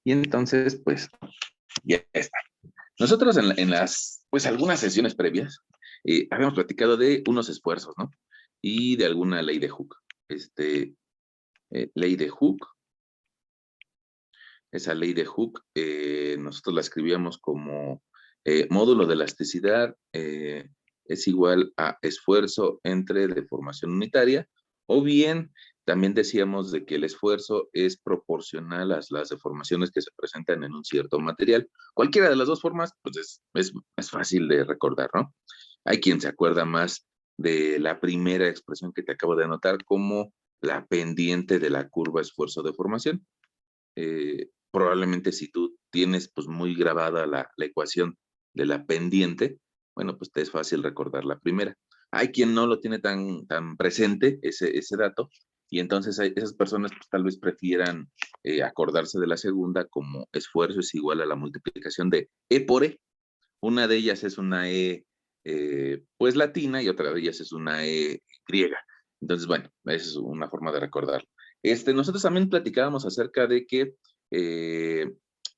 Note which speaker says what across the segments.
Speaker 1: Y entonces, pues, ya está. Nosotros en las, pues, algunas sesiones previas, habíamos platicado de unos esfuerzos, ¿no? Y de alguna ley de Hooke. Ley de Hooke, esa ley de Hooke, nosotros la escribíamos como módulo de elasticidad es igual a esfuerzo entre deformación unitaria, o bien también decíamos de que el esfuerzo es proporcional a las deformaciones que se presentan en un cierto material. Cualquiera de las dos formas, pues es fácil de recordar, ¿no? Hay quien se acuerda más de la primera expresión que te acabo de anotar como la pendiente de la curva esfuerzo-deformación. Probablemente si tú tienes pues muy grabada la ecuación de la pendiente, bueno, pues te es fácil recordar la primera. Hay quien no lo tiene tan presente ese dato, y entonces esas personas pues tal vez prefieran acordarse de la segunda como esfuerzo es igual a la multiplicación de E por E. Una de ellas es una E pues latina y otra de ellas es una E griega. Entonces, bueno, esa es una forma de recordarlo. Nosotros también platicábamos acerca de que eh,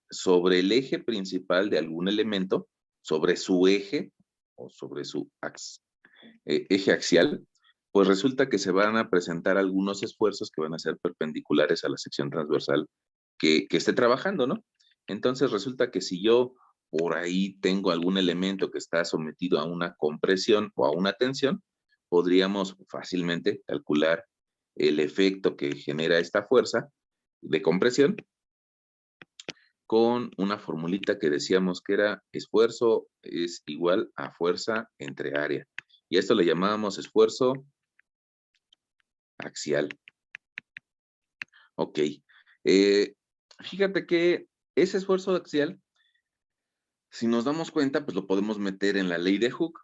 Speaker 1: sobre el eje principal de algún elemento, sobre su eje o sobre su eje axial, pues resulta que se van a presentar algunos esfuerzos que van a ser perpendiculares a la sección transversal que esté trabajando, ¿no? Entonces resulta que si yo por ahí tengo algún elemento que está sometido a una compresión o a una tensión, podríamos fácilmente calcular el efecto que genera esta fuerza de compresión con una formulita que decíamos que era esfuerzo es igual a fuerza entre área. Y a esto le llamábamos esfuerzo axial. Ok. Fíjate que ese esfuerzo axial, si nos damos cuenta, pues lo podemos meter en la ley de Hooke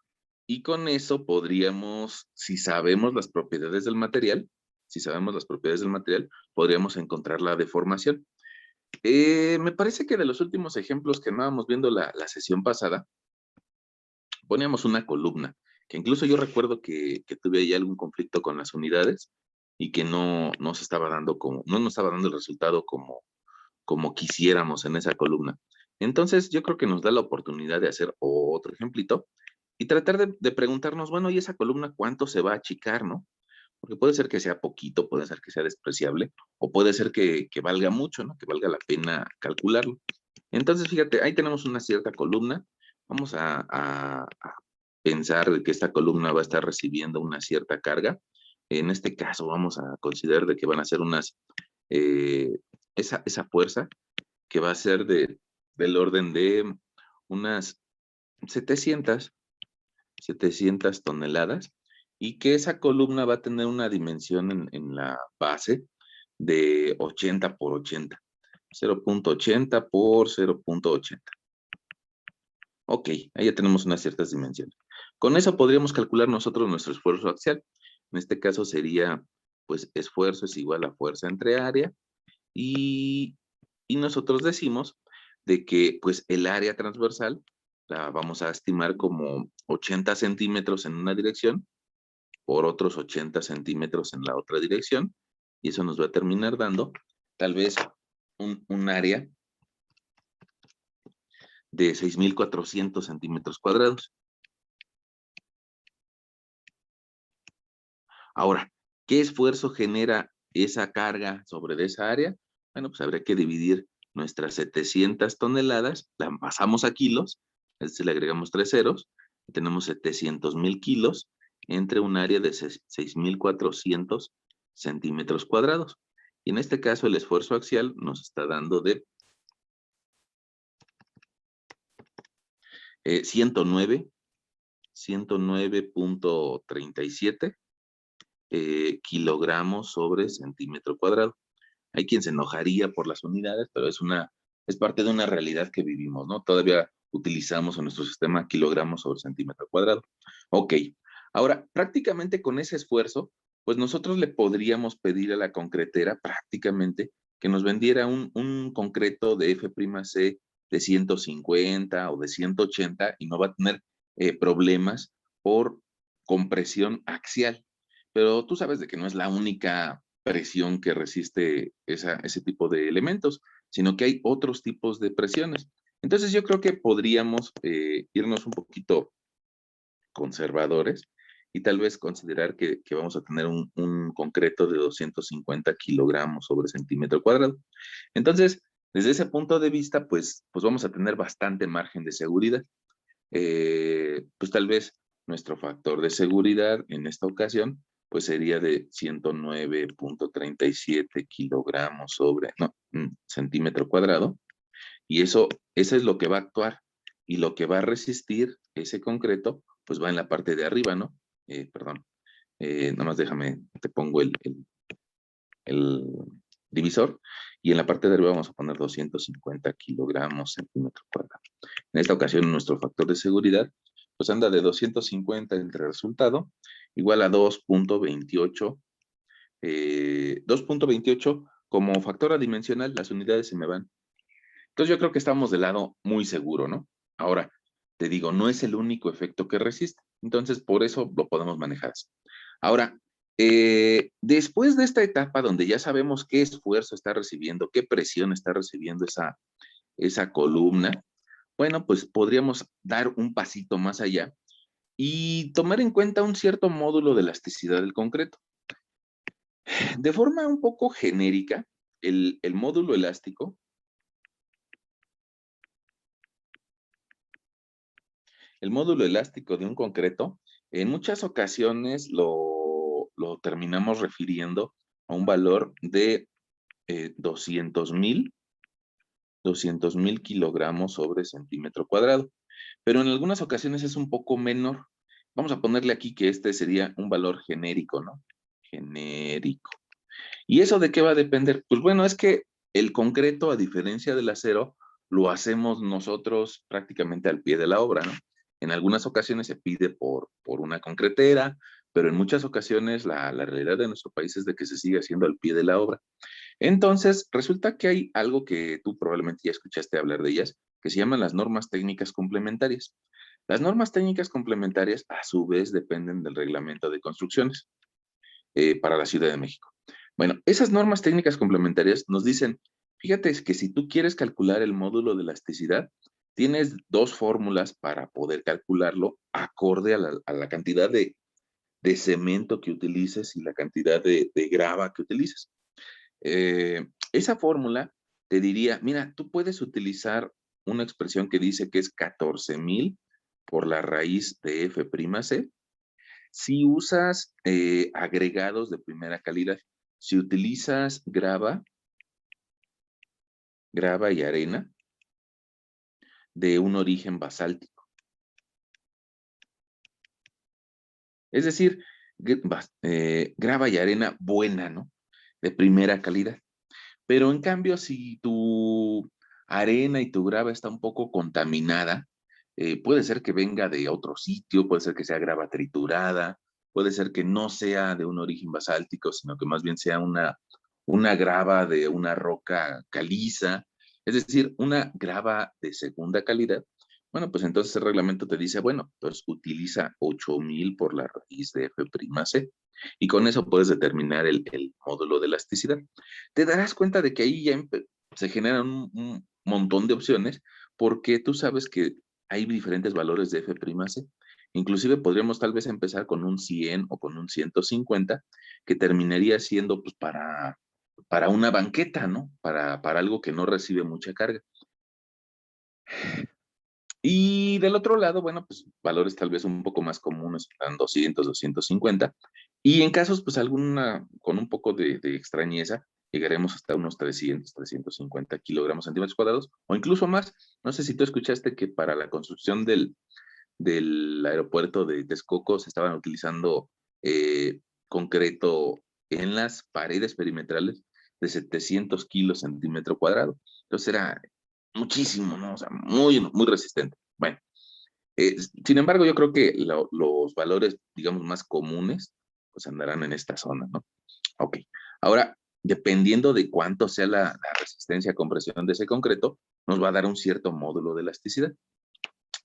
Speaker 1: y con eso podríamos, si sabemos las propiedades del material, podríamos encontrar la deformación. Me parece que de los últimos ejemplos que andábamos viendo la sesión pasada, poníamos una columna, que incluso yo recuerdo que tuve ahí algún conflicto con las unidades y que no se estaba dando no nos estaba dando el resultado como quisiéramos en esa columna. Entonces, yo creo que nos da la oportunidad de hacer otro ejemplito y tratar de preguntarnos, bueno, ¿y esa columna cuánto se va a achicar, no? Porque puede ser que sea poquito, puede ser que sea despreciable, o puede ser que valga mucho, ¿no? Que valga la pena calcularlo. Entonces, fíjate, ahí tenemos una cierta columna. Vamos a pensar de que esta columna va a estar recibiendo una cierta carga. En este caso, vamos a considerar de que van a ser eh, esa fuerza que va a ser del orden de unas 700, 700 toneladas, y que esa columna va a tener una dimensión en la base de 80 por 80, 0.80 por 0.80. Ok, ahí ya tenemos unas ciertas dimensiones. Con eso podríamos calcular nosotros nuestro esfuerzo axial. En este caso sería, pues, esfuerzo es igual a fuerza entre área, y, y nosotros decimos de que, pues, el área transversal la vamos a estimar como 80 centímetros en una dirección por otros 80 centímetros en la otra dirección, y eso nos va a terminar dando tal vez un área de 6.400 centímetros cuadrados. Ahora, ¿qué esfuerzo genera esa carga sobre esa área? Bueno, pues habría que dividir nuestras 700 toneladas, la pasamos a kilos, es decir, le agregamos 3 ceros, y tenemos 700,000 kilos entre un área de 6.400 centímetros cuadrados. Y en este caso el esfuerzo axial nos está dando de 109, 109.37 kilogramos sobre centímetro cuadrado. Hay quien se enojaría por las unidades, pero es parte de una realidad que vivimos, ¿no? Todavía utilizamos en nuestro sistema kilogramos sobre centímetro cuadrado. Ok, ahora prácticamente con ese esfuerzo, pues nosotros le podríamos pedir a la concretera prácticamente que nos vendiera un concreto de F'C de 150 o de 180 y no va a tener problemas por compresión axial. Pero tú sabes de que no es la única presión que resiste ese tipo de elementos, sino que hay otros tipos de presiones. Entonces yo creo que podríamos irnos un poquito conservadores y tal vez considerar que vamos a tener un concreto de 250 kilogramos sobre centímetro cuadrado. Entonces, desde ese punto de vista, pues vamos a tener bastante margen de seguridad. Pues tal vez nuestro factor de seguridad en esta ocasión, pues sería de 109.37 kilogramos sobre, no, centímetro cuadrado, y eso es lo que va a actuar, y lo que va a resistir ese concreto, pues va en la parte de arriba, ¿no? Perdón, nada más déjame, te pongo el divisor, y en la parte de arriba vamos a poner 250 kilogramos centímetro cuadrado. En esta ocasión nuestro factor de seguridad pues anda de 250 entre resultado igual a 2.28. 2.28 como factor adimensional, las unidades se me van. Entonces yo creo que estamos del lado muy seguro, ¿no? Ahora, te digo, no es el único efecto que resiste. Entonces por eso lo podemos manejar así. Ahora, después de esta etapa donde ya sabemos qué esfuerzo está recibiendo, qué presión está recibiendo esa columna, bueno, pues podríamos dar un pasito más allá y tomar en cuenta un cierto módulo de elasticidad del concreto. De forma un poco genérica, el módulo elástico, de un concreto, en muchas ocasiones lo terminamos refiriendo a un valor de 200,000 kilogramos sobre centímetro cuadrado. Pero en algunas ocasiones es un poco menor. Vamos a ponerle aquí que este sería un valor genérico, ¿no? Genérico. ¿Y eso de qué va a depender? Pues bueno, es que el concreto, a diferencia del acero, lo hacemos nosotros prácticamente al pie de la obra, ¿no? En algunas ocasiones se pide por una concretera, pero en muchas ocasiones la realidad de nuestro país es de que se sigue haciendo al pie de la obra. Entonces, resulta que hay algo que tú probablemente ya escuchaste hablar de ellas, que se llaman las normas técnicas complementarias. Las normas técnicas complementarias, a su vez, dependen del reglamento de construcciones para la Ciudad de México. Bueno, esas normas técnicas complementarias nos dicen, fíjate es que si tú quieres calcular el módulo de elasticidad, tienes dos fórmulas para poder calcularlo acorde a la cantidad de cemento que utilices y la cantidad de grava que utilices. Esa fórmula te diría, mira, tú puedes utilizar una expresión que dice que es 14,000 por la raíz de F'C si usas agregados de primera calidad. Si utilizas grava y arena de un origen basáltico. Es decir, grava y arena buena, ¿no? De primera calidad. Pero en cambio, si tu arena y tu grava está un poco contaminada, puede ser que venga de otro sitio, puede ser que sea grava triturada, puede ser que no sea de un origen basáltico, sino que más bien sea una grava de una roca caliza, es decir, una grava de segunda calidad. Bueno, pues entonces el reglamento te dice, bueno, pues utiliza 8,000 por la raíz de F'C y con eso puedes determinar el módulo de elasticidad. Te darás cuenta de que ahí ya se generan un montón de opciones porque tú sabes que hay diferentes valores de F'C. Inclusive podríamos tal vez empezar con un 100 o con un 150 que terminaría siendo pues para una banqueta, ¿no? Para algo que no recibe mucha carga. Y del otro lado, bueno, pues valores tal vez un poco más comunes, están 200, 250. Y en casos, pues con un poco de extrañeza, llegaremos hasta unos 300, 350 kilogramos centímetros cuadrados, o incluso más. No sé si tú escuchaste que para la construcción del aeropuerto de Texcoco se estaban utilizando concreto en las paredes perimetrales de 700 kilos centímetro cuadrado. Entonces era muchísimo, ¿no? O sea, muy, muy resistente. Bueno, sin embargo, yo creo que los valores, digamos, más comunes, pues andarán en esta zona, ¿no? Ok. Ahora, dependiendo de cuánto sea la resistencia a compresión de ese concreto, nos va a dar un cierto módulo de elasticidad.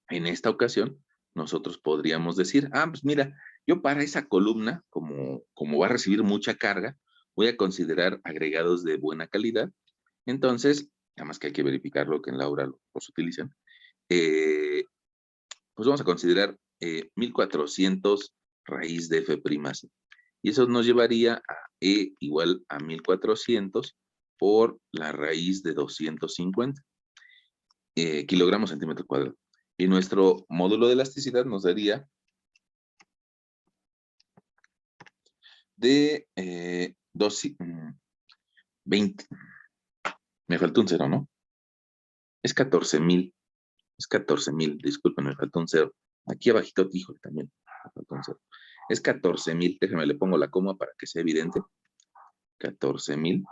Speaker 1: En esta ocasión, nosotros podríamos decir, pues mira, yo para esa columna, como va a recibir mucha carga, voy a considerar agregados de buena calidad. Entonces, nada más que hay que verificar lo que en Laura los utilizan. eh, pues vamos a considerar 1400 raíz de F'. Y eso nos llevaría a E igual a 1400 por la raíz de 250 kilogramos centímetro cuadrado. Y nuestro módulo de elasticidad nos daría de 20. Me faltó un cero, ¿no? Es 14,000. Es 14,000. Disculpen, me faltó un cero. Aquí abajito, híjole, también. Me faltó un cero. Es 14,000. Déjenme, le pongo la coma para que sea evidente. 14,000.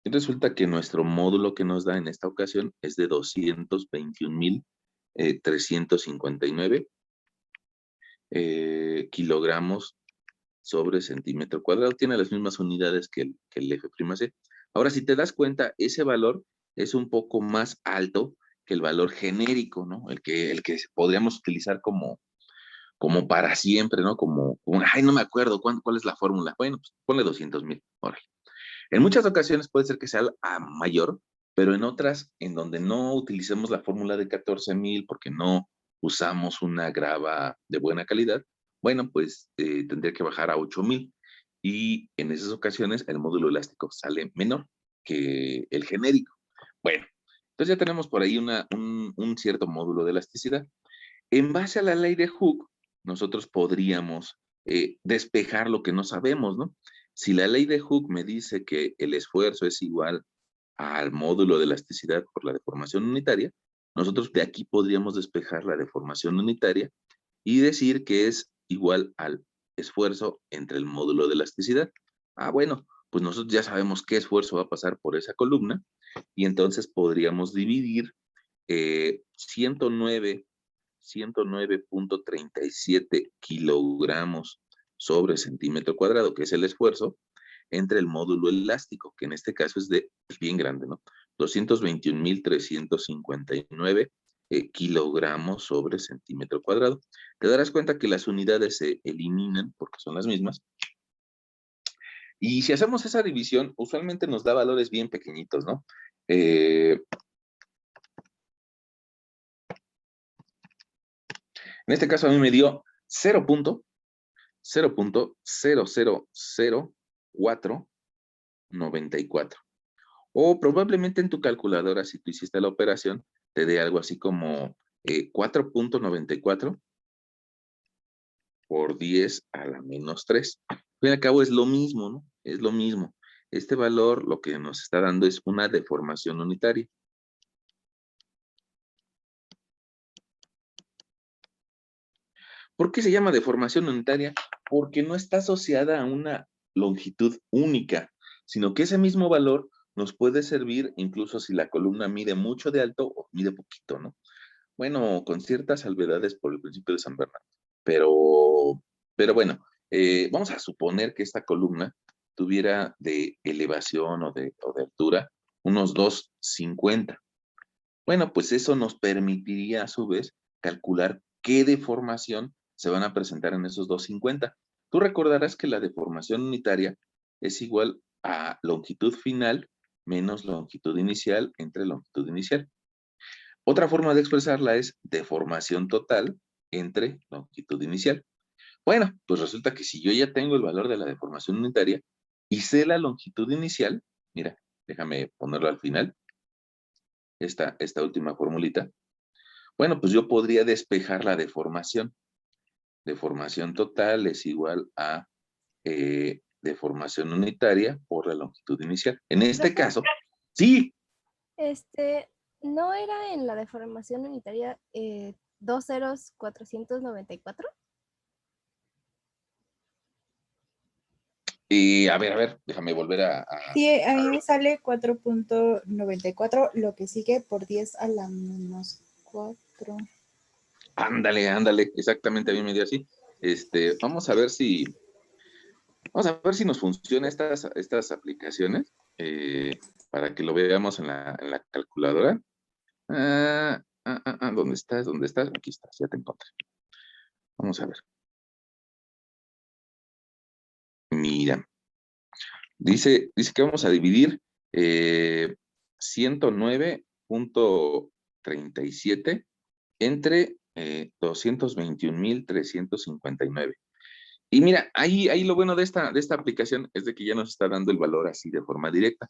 Speaker 1: Y resulta que nuestro módulo que nos da en esta ocasión es de 221,359 kilogramos sobre centímetro cuadrado. Tiene las mismas unidades que el F'. Ahora, si te das cuenta, ese valor es un poco más alto que el valor genérico, ¿no? El que podríamos utilizar como para siempre, ¿no? Ay, no me acuerdo, ¿cuál es la fórmula? Bueno, pues ponle 200,000, órale. En muchas ocasiones puede ser que sea a mayor, pero en otras, en donde no utilicemos la fórmula de 14,000 porque no usamos una grava de buena calidad, bueno, pues tendría que bajar a 8,000. Y en esas ocasiones el módulo elástico sale menor que el genérico. Bueno, entonces ya tenemos por ahí un cierto módulo de elasticidad. En base a la ley de Hooke, nosotros podríamos despejar lo que no sabemos, ¿no? Si la ley de Hooke me dice que el esfuerzo es igual al módulo de elasticidad por la deformación unitaria, nosotros de aquí podríamos despejar la deformación unitaria y decir que es igual al esfuerzo entre el módulo de elasticidad. Ah, bueno, pues nosotros ya sabemos qué esfuerzo va a pasar por esa columna y entonces podríamos dividir 109,37 kilogramos sobre centímetro cuadrado, que es el esfuerzo, entre el módulo elástico, que en este caso es bien grande, ¿no? 221,359 kilogramos sobre centímetro cuadrado. Te darás cuenta que las unidades se eliminan porque son las mismas. Y si hacemos esa división, usualmente nos da valores bien pequeñitos, ¿no? En este caso a mí me dio 0.000494. O probablemente en tu calculadora, si tú hiciste la operación, te dé algo así como 4.94 por 10 a la menos 3. Al fin y al cabo es lo mismo, ¿no? Es lo mismo. Este valor lo que nos está dando es una deformación unitaria. ¿Por qué se llama deformación unitaria? Porque no está asociada a una longitud única, sino que ese mismo valor nos puede servir incluso si la columna mide mucho de alto o mide poquito, ¿no? Bueno, con ciertas salvedades por el principio de San Bernardo. Pero bueno, vamos a suponer que esta columna tuviera de elevación o de altura unos 250. Bueno, pues eso nos permitiría a su vez calcular qué deformación se van a presentar en esos 250. Tú recordarás que la deformación unitaria es igual a longitud final menos longitud inicial entre longitud inicial. Otra forma de expresarla es deformación total entre longitud inicial. Bueno, pues resulta que si yo ya tengo el valor de la deformación unitaria y sé la longitud inicial, mira, déjame ponerlo al final, esta última formulita. Bueno, pues yo podría despejar la deformación. Deformación total es igual a deformación unitaria por la longitud inicial. En este caso, sí.
Speaker 2: ¿No era en la deformación unitaria 2,0494?
Speaker 1: A ver, déjame volver
Speaker 3: Sí, a mí me sale 4.94, lo que sigue por 10 a la menos 4.
Speaker 1: Ándale, exactamente a mí me dio así. Vamos a ver si nos funcionan estas aplicaciones para que lo veamos en la calculadora. ¿Dónde estás? ¿Dónde estás? Aquí estás, ya te encontré. Vamos a ver. Mira, dice que vamos a dividir 109.37 entre 221,359. Y mira, ahí lo bueno de esta aplicación es de que ya nos está dando el valor así de forma directa.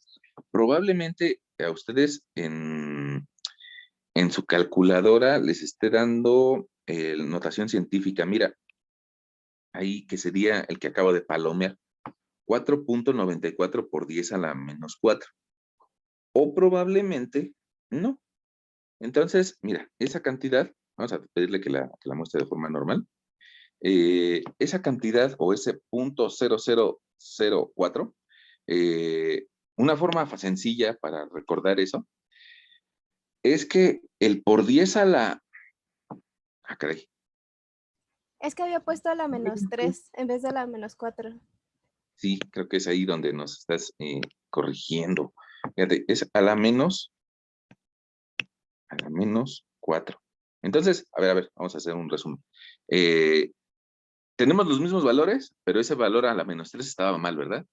Speaker 1: Probablemente a ustedes en su calculadora les esté dando notación científica. Mira, ahí que sería el que acabo de palomear, 4.94 por 10 a la menos 4. O probablemente no. Entonces, mira, esa cantidad, vamos a pedirle que la muestre de forma normal. Esa cantidad o ese 0.0004, una forma sencilla para recordar eso, es que el por 10 a la... Ah, caray.
Speaker 2: Es que había puesto a la -3 en vez de la -4.
Speaker 1: Sí, creo que es ahí donde nos estás corrigiendo. Fíjate, es a la menos 4. Entonces, a ver, vamos a hacer un resumen. Tenemos los mismos valores, pero ese valor a la -3 estaba mal, ¿verdad?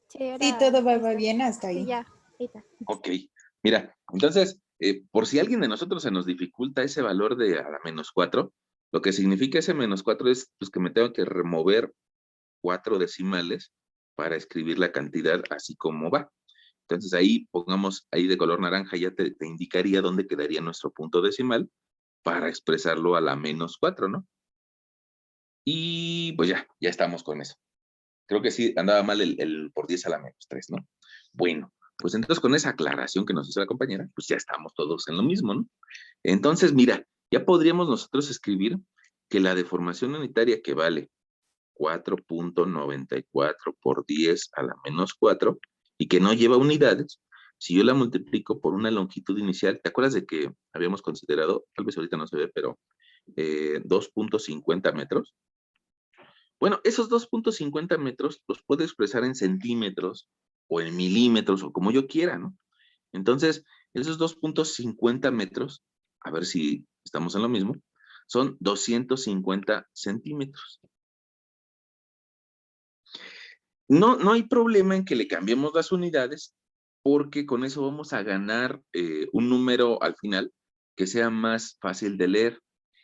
Speaker 3: Sí, todo va bien hasta ahí.
Speaker 2: Sí, ya, ahí está.
Speaker 1: Ok, mira, entonces, por si a alguien de nosotros se nos dificulta ese valor de a la -4, lo que significa ese -4 es pues, que me tengo que remover 4 decimales para escribir la cantidad así como va. Entonces ahí pongamos ahí de color naranja, ya te indicaría dónde quedaría nuestro punto decimal para expresarlo a la -4, ¿no? Y pues ya estamos con eso. Creo que sí andaba mal el por 10 a la -3, ¿no? Bueno, pues entonces con esa aclaración que nos hizo la compañera, pues ya estamos todos en lo mismo, ¿no? Entonces, mira, ya podríamos nosotros escribir que la deformación unitaria que vale 4.94 por 10 a la -4 y que no lleva unidades, si yo la multiplico por una longitud inicial, ¿te acuerdas de que habíamos considerado, tal vez ahorita no se ve, pero 2.50 metros? Bueno, esos 2.50 metros los puedo expresar en centímetros o en milímetros o como yo quiera, ¿no? Entonces, esos 2.50 metros, a ver si estamos en lo mismo, son 250 centímetros. No hay problema en que le cambiemos las unidades, porque con eso vamos a ganar un número al final que sea más fácil de leer.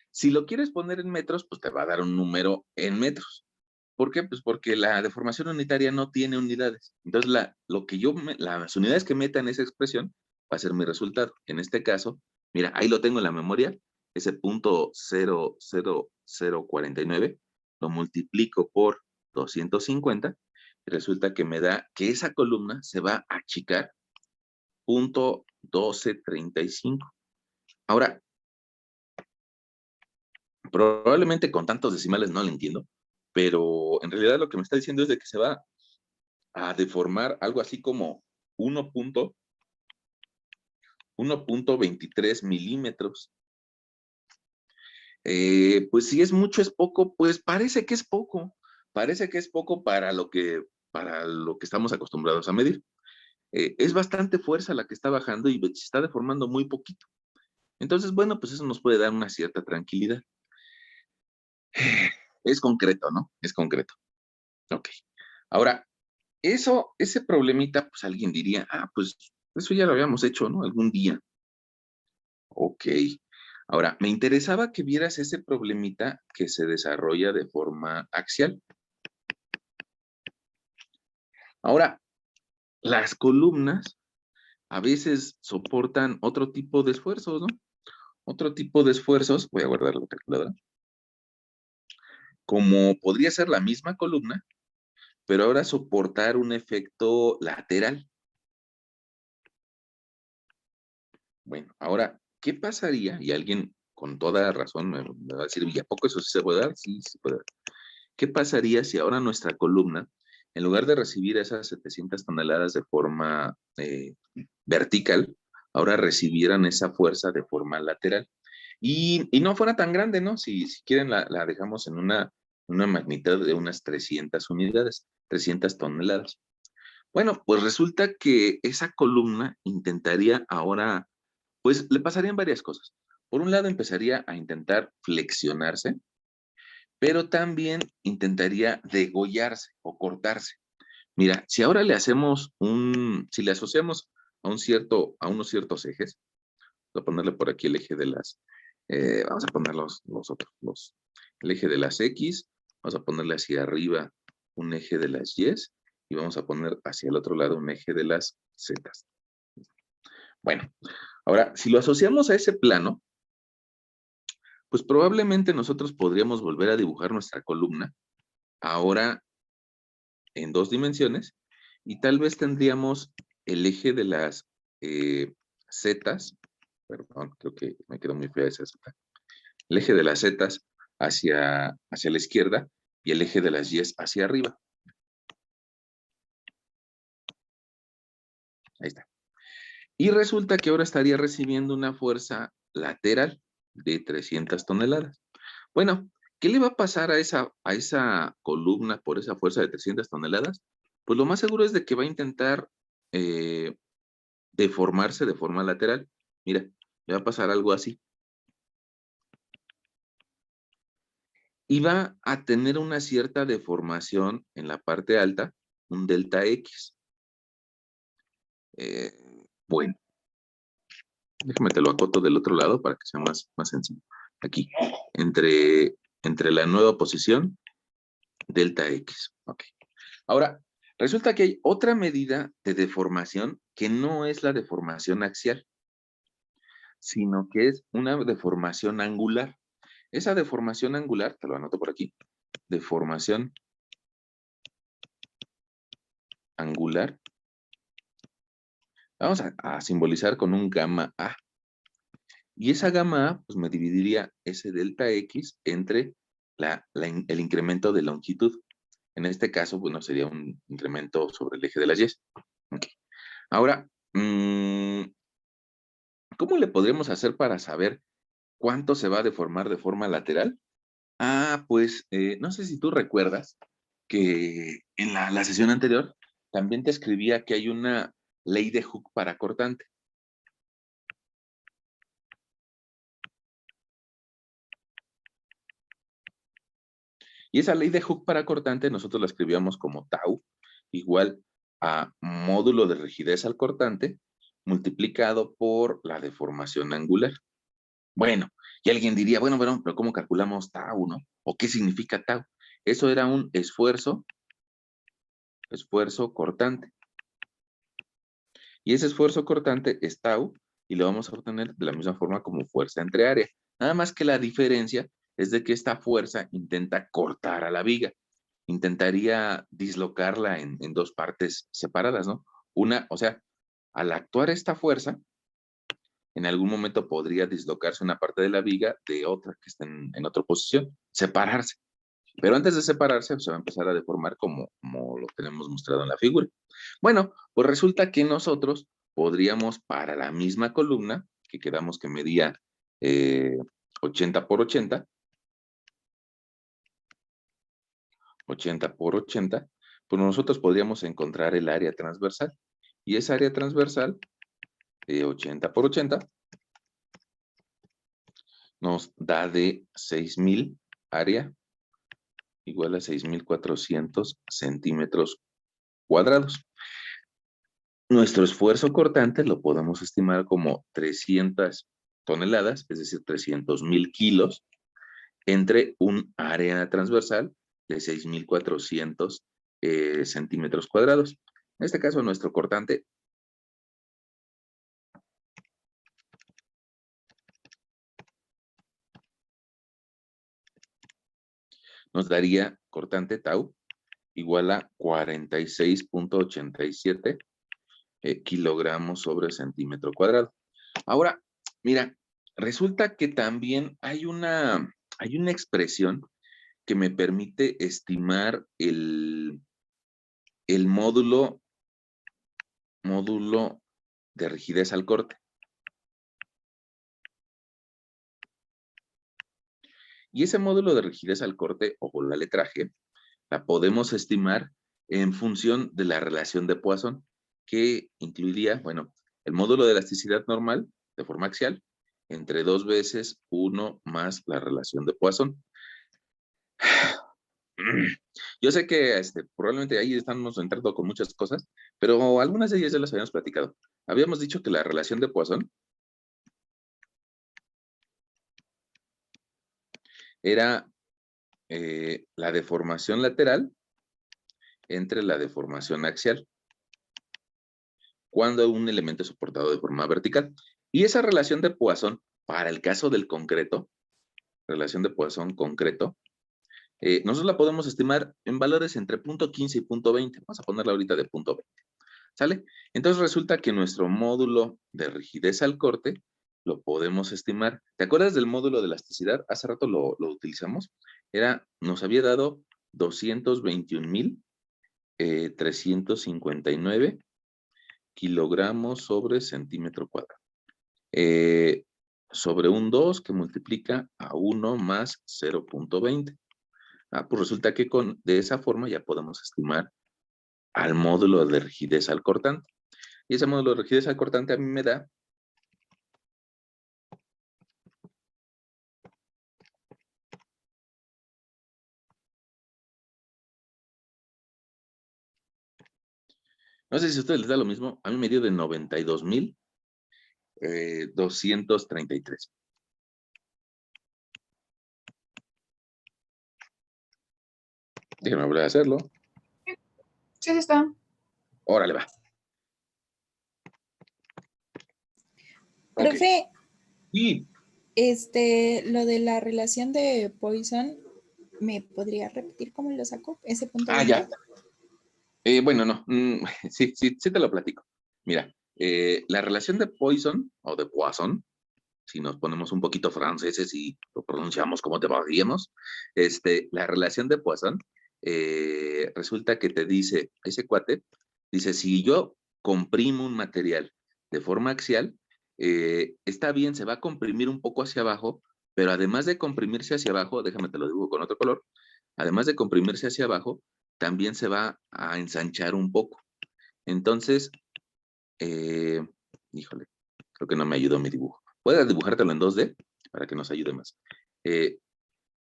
Speaker 1: Si lo quieres poner en metros, pues te va a dar un número en metros. ¿Por qué? Pues porque la deformación unitaria no tiene unidades. Entonces, las unidades que meta en esa expresión va a ser mi resultado. En este caso, mira, ahí lo tengo en la memoria, ese punto 0.0049, lo multiplico por 250, y resulta que me da que esa columna se va a achicar 0.1235. Ahora, probablemente con tantos decimales no lo entiendo, pero en realidad lo que me está diciendo es de que se va a deformar algo así como 1.23 milímetros. Pues si es mucho, es poco, pues parece que es poco. Parece que es poco para lo que estamos acostumbrados a medir. Es bastante fuerza la que está bajando y se está deformando muy poquito. Entonces, bueno, pues eso nos puede dar una cierta tranquilidad. Es concreto, ¿no? Es concreto. Ok. Ahora, ese problemita, pues alguien diría, pues eso ya lo habíamos hecho, ¿no? Algún día. Ok. Ahora, me interesaba que vieras ese problemita que se desarrolla de forma axial. Ahora, las columnas a veces soportan otro tipo de esfuerzos, ¿no? Otro tipo de esfuerzos, voy a guardar la calculadora, como podría ser la misma columna, pero ahora soportar un efecto lateral. Bueno, ahora, ¿qué pasaría? Y alguien con toda razón me va a decir, ¿y a poco eso sí se puede dar? Sí, se puede dar. ¿Qué pasaría si ahora nuestra columna, en lugar de recibir esas 700 toneladas de forma vertical, ahora recibieran esa fuerza de forma lateral? Y no fuera tan grande, ¿no? Si quieren la dejamos en una magnitud de unas 300 unidades, 300 toneladas. Bueno, pues resulta que esa columna intentaría ahora, pues le pasarían varias cosas. Por un lado, empezaría a intentar flexionarse, pero también intentaría degollarse o cortarse. Mira, si ahora le hacemos si le asociamos a unos ciertos ejes, voy a ponerle por aquí el eje de vamos a poner el eje de las X, vamos a ponerle hacia arriba un eje de las Y y vamos a poner hacia el otro lado un eje de las Z. Bueno, ahora, si lo asociamos a ese plano, pues probablemente nosotros podríamos volver a dibujar nuestra columna, ahora en 2 dimensiones, y tal vez tendríamos el eje de las Zetas, perdón, creo que me quedó muy fea esa Z, el eje de las Zetas hacia la izquierda y el eje de las Y hacia arriba. Ahí está. Y resulta que ahora estaría recibiendo una fuerza lateral de 300 toneladas. Bueno, ¿qué le va a pasar a esa columna por esa fuerza de 300 toneladas? Pues lo más seguro es de que va a intentar deformarse de forma lateral. Mira, le va a pasar algo así. Y va a tener una cierta deformación en la parte alta, un delta X. Bueno, déjame te lo acoto del otro lado para que sea más sencillo. Aquí, entre la nueva posición, delta X. Ok. Ahora, resulta que hay otra medida de deformación que no es la deformación axial, sino que es una deformación angular. Esa deformación angular, te lo anoto por aquí, deformación angular, vamos a simbolizar con un gamma A. Y esa gamma A, pues me dividiría ese delta X entre el incremento de longitud. En este caso, bueno, sería un incremento sobre el eje de las Y. Okay. Ahora, ¿cómo le podremos hacer para saber cuánto se va a deformar de forma lateral? Pues, no sé si tú recuerdas que en la sesión anterior también te escribía que hay una ley de Hooke para cortante. Y esa ley de Hooke para cortante nosotros la escribíamos como tau igual a módulo de rigidez al cortante multiplicado por la deformación angular. Bueno, y alguien diría, bueno, pero ¿cómo calculamos tau, no? ¿O qué significa tau? Eso era un esfuerzo cortante. Y ese esfuerzo cortante es tau y lo vamos a obtener de la misma forma como fuerza entre área. Nada más que la diferencia es de que esta fuerza intenta cortar a la viga. Intentaría dislocarla en 2 partes separadas, ¿no? Una, o sea, al actuar esta fuerza, en algún momento podría dislocarse una parte de la viga de otra que está en otra posición, separarse. Pero antes de separarse, se va a empezar a deformar como lo tenemos mostrado en la figura. Bueno, pues resulta que nosotros podríamos, para la misma columna, que quedamos que medía 80 por 80, 80 por 80, pues nosotros podríamos encontrar el área transversal. Y esa área transversal de 80 por 80 nos da de 6,000 área igual a 6,400 centímetros cuadrados. Nuestro esfuerzo cortante lo podemos estimar como 300 toneladas, es decir, 300,000 kilos, entre un área transversal de 6,400 centímetros cuadrados. En este caso, nuestro cortante nos daría cortante tau igual a 46.87 kilogramos sobre centímetro cuadrado. Ahora, mira, resulta que también hay una expresión que me permite estimar el módulo de rigidez al corte. Y ese módulo de rigidez al corte, o la letra G, la podemos estimar en función de la relación de Poisson, que incluiría, bueno, el módulo de elasticidad normal, de forma axial, entre 2 veces 1 más la relación de Poisson. Yo sé que probablemente ahí estamos entrando con muchas cosas, pero algunas de ellas ya las habíamos platicado. Habíamos dicho que la relación de Poisson era la deformación lateral entre la deformación axial, cuando un elemento es soportado de forma vertical. Y esa relación de Poisson, para el caso del concreto, relación de Poisson concreto, nosotros la podemos estimar en valores entre 0.15 y 0.20. Vamos a ponerla ahorita de 0.20. ¿Sale? Entonces resulta que nuestro módulo de rigidez al corte lo podemos estimar. ¿Te acuerdas del módulo de elasticidad? Hace rato lo utilizamos. Nos había dado 221,359 kilogramos sobre centímetro cuadrado. Sobre un 2 que multiplica a 1 más 0.20. Pues resulta que de esa forma ya podemos estimar al módulo de rigidez al cortante. Y ese módulo de rigidez al cortante a mí me da no sé si a ustedes les da lo mismo, a mí me dio de 92,233. Déjenme volver a hacerlo.
Speaker 3: Sí, está.
Speaker 1: Órale, va. Ok.
Speaker 3: Profe,
Speaker 1: Y
Speaker 3: lo de la relación de Poisson, ¿me podría repetir cómo lo sacó? Ese punto 20.
Speaker 1: ya. Bueno, no. Sí te lo platico. Mira, la relación de Poisson o de Poisson, si nos ponemos un poquito franceses y lo pronunciamos como deberíamos, la relación de Poisson resulta que te dice, ese cuate, dice, si yo comprimo un material de forma axial, está bien, se va a comprimir un poco hacia abajo, pero además de comprimirse hacia abajo, déjame te lo dibujo con otro color, además de comprimirse hacia abajo, también se va a ensanchar un poco. Entonces, híjole, creo que no me ayudó mi dibujo. Voy dibujártelo en 2D para que nos ayude más.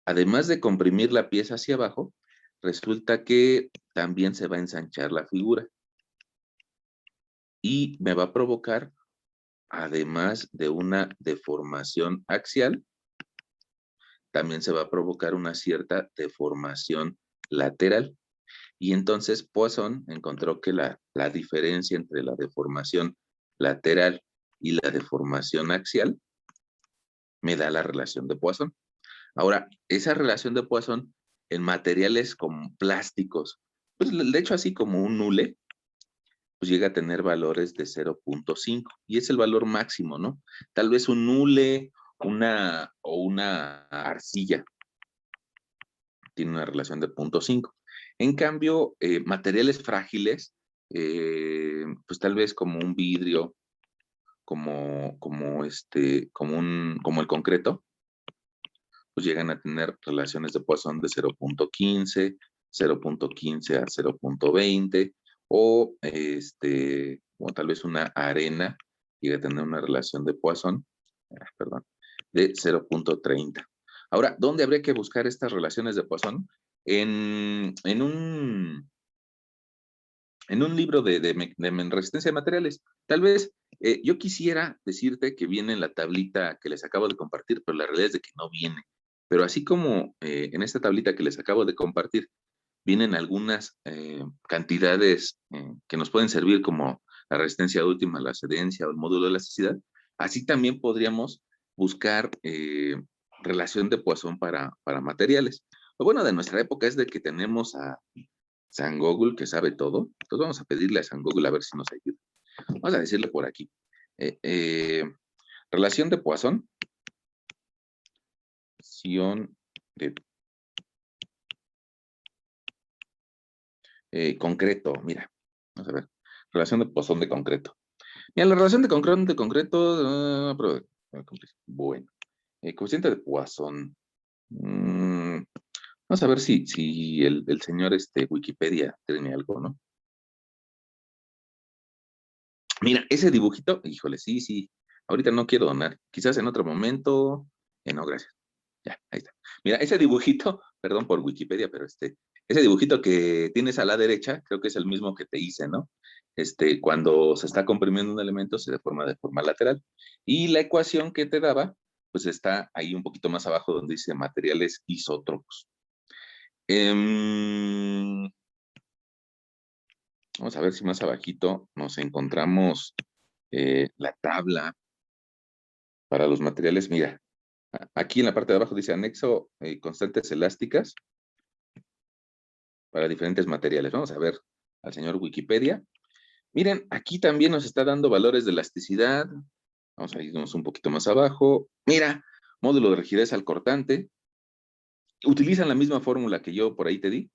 Speaker 1: Además de comprimir la pieza hacia abajo, resulta que también se va a ensanchar la figura. Y me va a provocar, además de una deformación axial, también se va a provocar una cierta deformación lateral. Y entonces Poisson encontró que la diferencia entre la deformación lateral y la deformación axial me da la relación de Poisson. Ahora, esa relación de Poisson en materiales como plásticos, pues de hecho así como un hule, pues llega a tener valores de 0.5 y es el valor máximo, ¿no? Tal vez un hule o una arcilla tiene una relación de 0.5. En cambio, materiales frágiles, pues tal vez como un vidrio, como el concreto, pues llegan a tener relaciones de Poisson de 0.15, 0.15 a 0.20, o tal vez una arena llega a tener una relación de Poisson, de 0.30. Ahora, ¿dónde habría que buscar estas relaciones de Poisson? En un libro de resistencia de materiales. Tal vez yo quisiera decirte que viene en la tablita que les acabo de compartir, pero la realidad es de que no viene. Pero así como en esta tablita que les acabo de compartir, vienen algunas cantidades que nos pueden servir como la resistencia última, la sedencia o el módulo de elasticidad, así también podríamos buscar relación de Poisson para materiales. Lo bueno de nuestra época es de que tenemos a San Google, que sabe todo. Entonces vamos a pedirle a San Google a ver si nos ayuda. Vamos a decirle por aquí. Relación de Poisson. Relación de concreto. Mira, vamos a ver. Relación de Poisson de concreto. Mira, la relación de concreto. Bueno. Coeficiente de Poisson. Vamos a ver si el señor Wikipedia tiene algo, ¿no? Mira, ese dibujito, híjole, sí. Ahorita no quiero donar. Quizás en otro momento. No, gracias. Ya, ahí está. Mira, ese dibujito, perdón por Wikipedia, pero ese dibujito que tienes a la derecha, creo que es el mismo que te hice, ¿no? Cuando se está comprimiendo un elemento, se deforma de forma lateral. Y la ecuación que te daba, pues está ahí un poquito más abajo donde dice materiales isótropos. Vamos a ver si más abajito nos encontramos la tabla para los materiales. Mira, aquí en la parte de abajo dice anexo constantes elásticas para diferentes materiales. Vamos a ver al señor Wikipedia. Miren, aquí también nos está dando valores de elasticidad. Vamos a irnos un poquito más abajo. Mira, módulo de rigidez al cortante. Utilizan la misma fórmula que yo por ahí te di.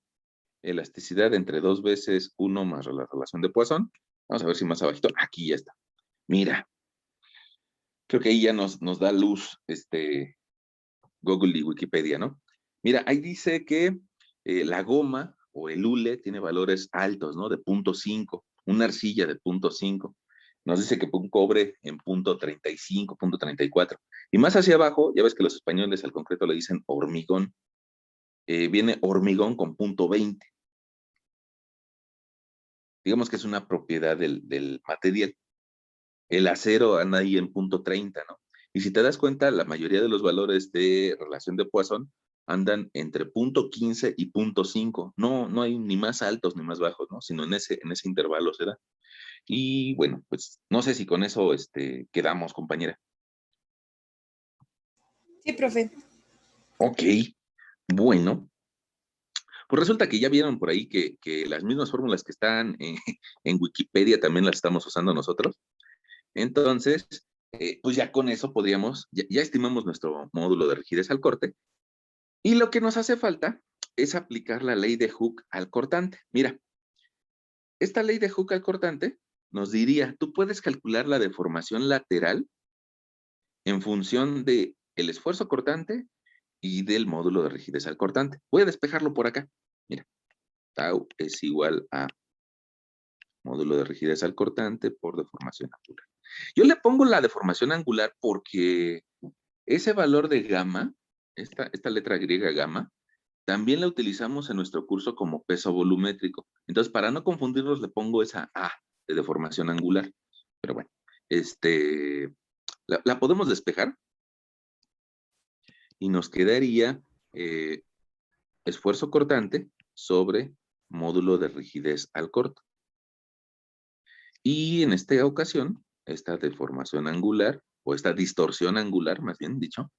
Speaker 1: Elasticidad entre 2 veces 1 más la relación de Poisson. Vamos a ver si más abajito. Aquí ya está. Mira, creo que ahí ya nos da luz Google y Wikipedia, ¿no? Mira, ahí dice que la goma o el hule tiene valores altos, ¿no? De 0.5, una arcilla de 0.5. Nos dice que un cobre en 0.35, 0.34. Y más hacia abajo, ya ves que los españoles al concreto le dicen hormigón. Viene hormigón con 0.20. Digamos que es una propiedad del material. El acero anda ahí en 0.30, ¿no? Y si te das cuenta, la mayoría de los valores de relación de Poisson andan entre 0.15 y 0.5. No hay ni más altos ni más bajos, ¿no? Sino en ese intervalo se da. Y bueno, pues no sé si con eso quedamos, compañera.
Speaker 3: Sí, profe.
Speaker 1: Ok, bueno. Pues resulta que ya vieron por ahí que las mismas fórmulas que están en Wikipedia también las estamos usando nosotros. Entonces, pues ya con eso podríamos, ya estimamos nuestro módulo de rigidez al corte, y lo que nos hace falta es aplicar la ley de Hooke al cortante. Mira, esta ley de Hooke al cortante nos diría, tú puedes calcular la deformación lateral en función de el esfuerzo cortante y del módulo de rigidez al cortante. Voy a despejarlo por acá. Mira, tau es igual a módulo de rigidez al cortante por deformación angular. Yo le pongo la deformación angular porque ese valor de gamma, esta letra griega gamma, también la utilizamos en nuestro curso como peso volumétrico. Entonces, para no confundirlos, le pongo esa A de deformación angular. Pero bueno, la podemos despejar y nos quedaría esfuerzo cortante sobre módulo de rigidez al corto. Y en esta ocasión, esta deformación angular, o esta distorsión angular, más bien dicho,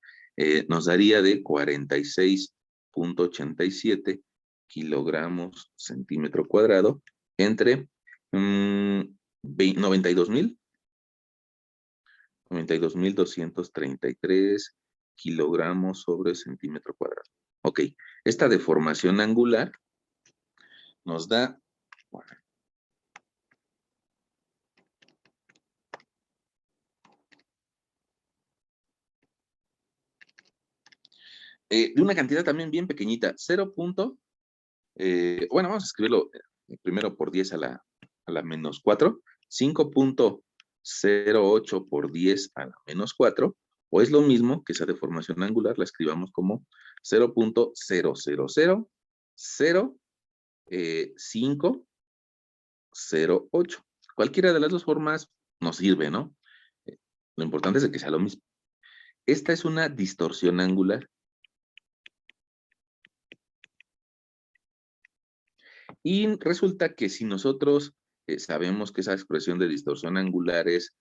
Speaker 1: nos daría de 46.87 kilogramos centímetro cuadrado entre 92.233 kilogramos sobre centímetro cuadrado. Ok, esta deformación angular nos da, bueno, de una cantidad también bien pequeñita, 0. Bueno, vamos a escribirlo primero por 10 a la menos 4, 5.08 por 10 a la menos 4, o es lo mismo que esa deformación angular la escribamos como 0.0000508. Cualquiera de las dos formas nos sirve, ¿no? Lo importante es que sea lo mismo. Esta es una distorsión angular. Y resulta que si nosotros sabemos que esa expresión de distorsión angular es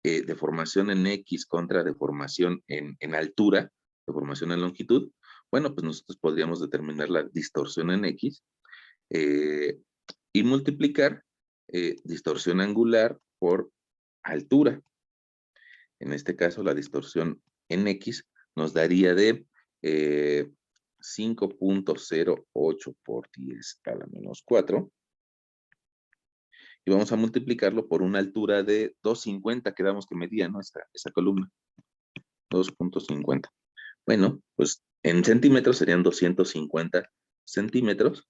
Speaker 1: deformación en X contra deformación en altura, deformación en longitud, bueno, pues nosotros podríamos determinar la distorsión en X y multiplicar distorsión angular por altura. En este caso, la distorsión en X nos daría de 5.08 por 10 a la menos 4. Y vamos a multiplicarlo por una altura de 2.50 que damos que medía, ¿no? Esa columna. 2.50. Bueno, pues en centímetros serían 250 centímetros.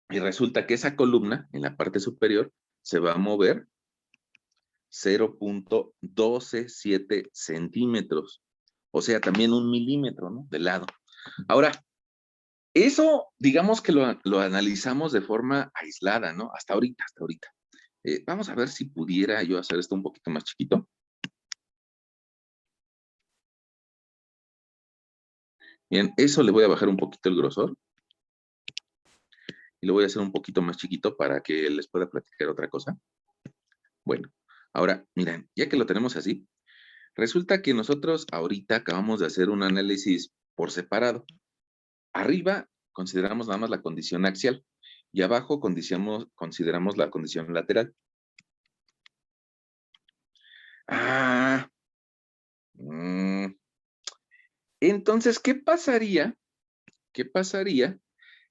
Speaker 1: Y resulta que esa columna, en la parte superior, se va a mover 0.127 centímetros. O sea, también 1 milímetro, ¿no? De lado. Ahora, eso, digamos que lo analizamos de forma aislada, ¿no? Hasta ahorita. Vamos a ver si pudiera yo hacer esto un poquito más chiquito. Bien, eso le voy a bajar un poquito el grosor. Y lo voy a hacer un poquito más chiquito para que les pueda platicar otra cosa. Bueno, ahora, miren, ya que lo tenemos así, resulta que nosotros ahorita acabamos de hacer un análisis por separado. Arriba consideramos nada más la condición axial y abajo consideramos la condición lateral. Entonces, ¿qué pasaría? ¿Qué pasaría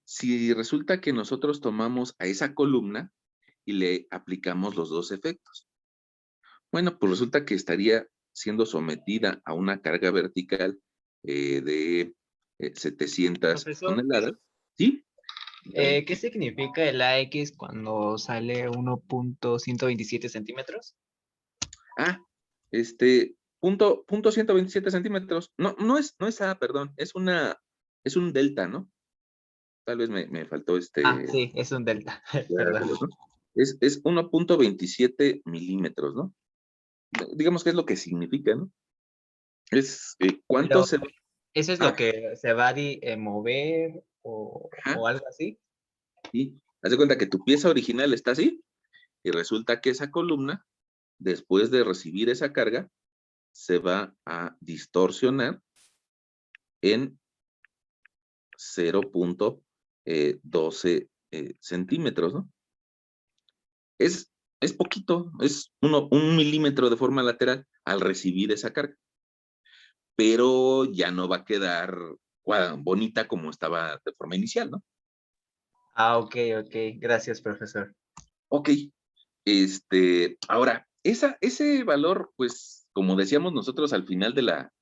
Speaker 1: si resulta que nosotros tomamos a esa columna y le aplicamos los dos efectos? Bueno, pues resulta que estaría siendo sometida a una carga vertical de 700
Speaker 4: Profesor,
Speaker 1: toneladas. ¿Sí?
Speaker 4: ¿qué significa el AX cuando sale 1.127 centímetros?
Speaker 1: Punto 127 centímetros. No es A, perdón, es un delta, ¿no? Tal vez me faltó
Speaker 4: Sí, es un delta, perdón.
Speaker 1: ¿no? Es 1.27 milímetros, ¿no? Digamos que es lo que significa, ¿no? Es cuánto
Speaker 4: Pero,
Speaker 1: se...
Speaker 4: ¿eso es lo que se va a mover o algo así?
Speaker 1: Sí. Haz de cuenta que tu pieza original está así y resulta que esa columna, después de recibir esa carga, se va a distorsionar en 0.12 centímetros, ¿no? Es poquito, es 1 milímetro de forma lateral al recibir esa carga, pero ya no va a quedar bonita como estaba de forma inicial, ¿no?
Speaker 4: Ok, gracias, profesor.
Speaker 1: Ok, ahora, ese valor, pues, como decíamos nosotros al final de la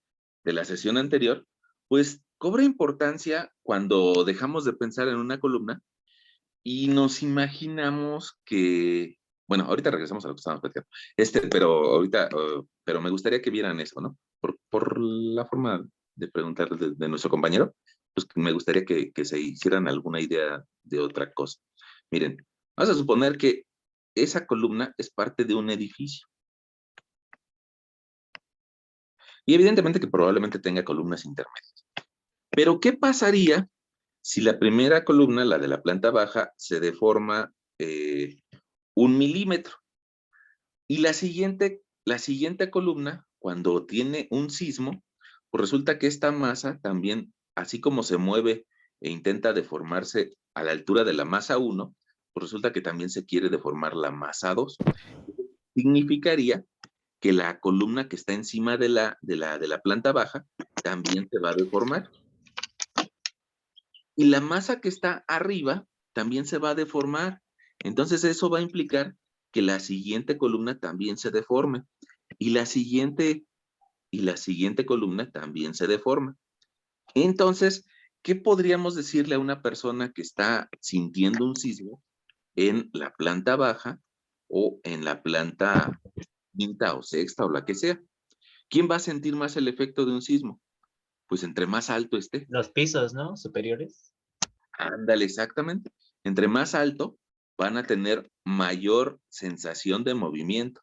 Speaker 1: sesión anterior, pues cobra importancia cuando dejamos de pensar en una columna y nos imaginamos que, bueno, ahorita regresamos a lo que estábamos platicando, pero me gustaría que vieran eso, ¿no? Por la forma de preguntar de nuestro compañero, pues me gustaría que se hicieran alguna idea de otra cosa. Miren, vamos a suponer que esa columna es parte de un edificio. Y evidentemente que probablemente tenga columnas intermedias. Pero, ¿qué pasaría si la primera columna, la de la planta baja, se deforma 1 milímetro? Y la siguiente columna, cuando tiene un sismo, pues resulta que esta masa también, así como se mueve e intenta deformarse a la altura de la masa 1, pues resulta que también se quiere deformar la masa 2. Significaría que la columna que está encima de la planta baja también se va a deformar. Y la masa que está arriba también se va a deformar. Entonces eso va a implicar que la siguiente columna también se deforme. Y la siguiente columna también se deforma. Entonces, ¿qué podríamos decirle a una persona que está sintiendo un sismo en la planta baja o en la planta quinta o sexta o la que sea? ¿Quién va a sentir más el efecto de un sismo? Pues entre más alto esté.
Speaker 4: Los pisos, ¿no? Superiores.
Speaker 1: Ándale, exactamente. Entre más alto, van a tener mayor sensación de movimiento,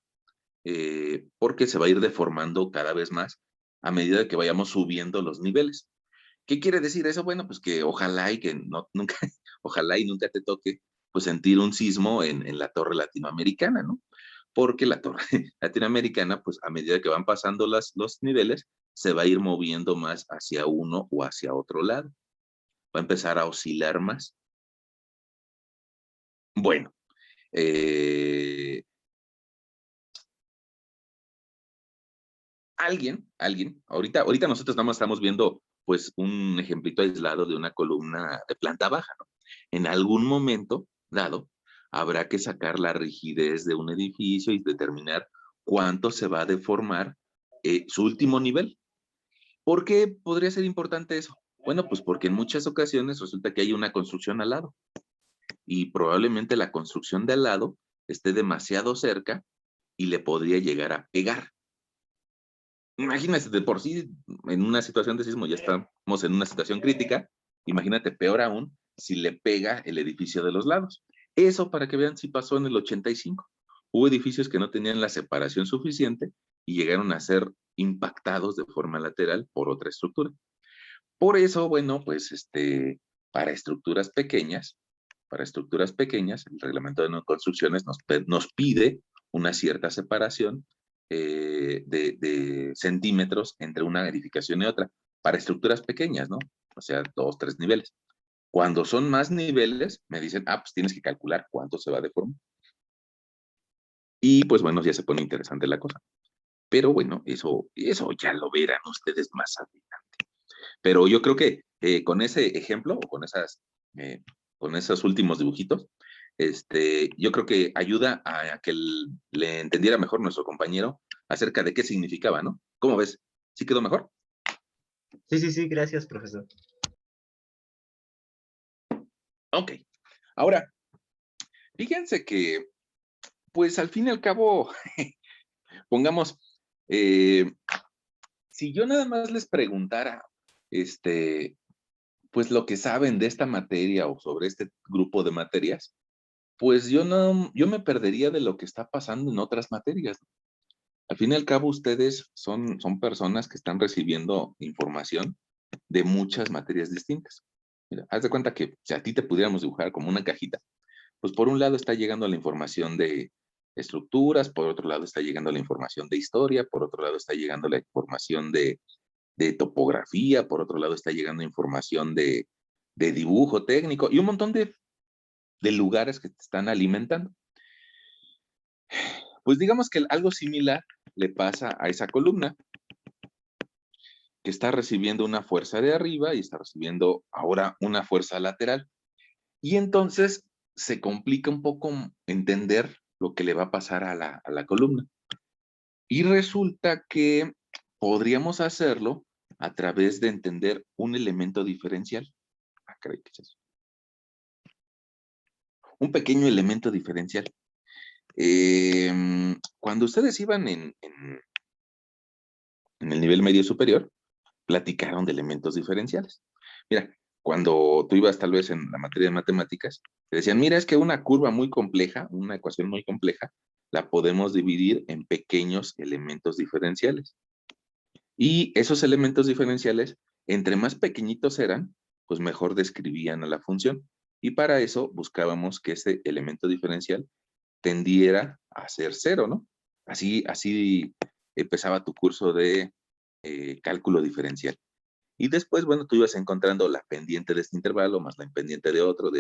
Speaker 1: porque se va a ir deformando cada vez más a medida que vayamos subiendo los niveles. ¿Qué quiere decir eso? Bueno, pues que ojalá y que nunca, ojalá y nunca te toque pues sentir un sismo en la torre latinoamericana, ¿no? Porque la torre latinoamericana, pues a medida que van pasando los niveles, se va a ir moviendo más hacia uno o hacia otro lado. Va a empezar a oscilar más. Bueno, alguien, ahorita nosotros nada más estamos viendo pues un ejemplito aislado de una columna de planta baja, ¿no? En algún momento dado, habrá que sacar la rigidez de un edificio y determinar cuánto se va a deformar su último nivel. ¿Por qué podría ser importante eso? Bueno, pues porque en muchas ocasiones resulta que hay una construcción al lado y probablemente la construcción de al lado esté demasiado cerca y le podría llegar a pegar. Imagínate, de por sí, en una situación de sismo ya estamos en una situación crítica, imagínate peor aún si le pega el edificio de los lados. Eso para que vean si pasó en el 85. Hubo edificios que no tenían la separación suficiente y llegaron a ser impactados de forma lateral por otra estructura. Por eso, bueno, pues para estructuras pequeñas, el reglamento de no construcciones nos pide una cierta separación de centímetros entre una edificación y otra, para estructuras pequeñas, ¿no? O sea, 2, 3 niveles. Cuando son más niveles, me dicen, pues tienes que calcular cuánto se va a deformar. Y pues bueno, ya se pone interesante la cosa. Pero bueno, eso ya lo verán ustedes más adelante. Pero yo creo que con ese ejemplo, o con esos últimos dibujitos, yo creo que ayuda a que le entendiera mejor nuestro compañero acerca de qué significaba, ¿no? ¿Cómo ves? ¿Sí quedó mejor?
Speaker 4: Sí, gracias, profesor.
Speaker 1: Ok. Ahora, fíjense que, pues al fin y al cabo, pongamos, si yo nada más les preguntara, pues lo que saben de esta materia o sobre este grupo de materias, pues yo me perdería de lo que está pasando en otras materias. Al fin y al cabo, ustedes son personas que están recibiendo información de muchas materias distintas. Mira, haz de cuenta que si a ti te pudiéramos dibujar como una cajita, pues por un lado está llegando la información de estructuras, por otro lado está llegando la información de historia, por otro lado está llegando la información de topografía, por otro lado está llegando información de dibujo técnico y un montón de lugares que te están alimentando. Pues digamos que algo similar le pasa a esa columna, que está recibiendo una fuerza de arriba y está recibiendo ahora una fuerza lateral. Y entonces se complica un poco entender lo que le va a pasar a la columna. Y resulta que podríamos hacerlo a través de entender un elemento diferencial. Caray, ¿qué es eso? Un pequeño elemento diferencial. Cuando ustedes iban en el nivel medio superior, platicaron de elementos diferenciales. Mira, cuando tú ibas tal vez en la materia de matemáticas, te decían, mira, es que una curva muy compleja, una ecuación muy compleja, la podemos dividir en pequeños elementos diferenciales. Y esos elementos diferenciales, entre más pequeñitos eran, pues mejor describían a la función. Y para eso buscábamos que ese elemento diferencial tendiera a ser cero, ¿no? Así empezaba tu curso de cálculo diferencial. Y después, bueno, tú ibas encontrando la pendiente de este intervalo más la pendiente de otro,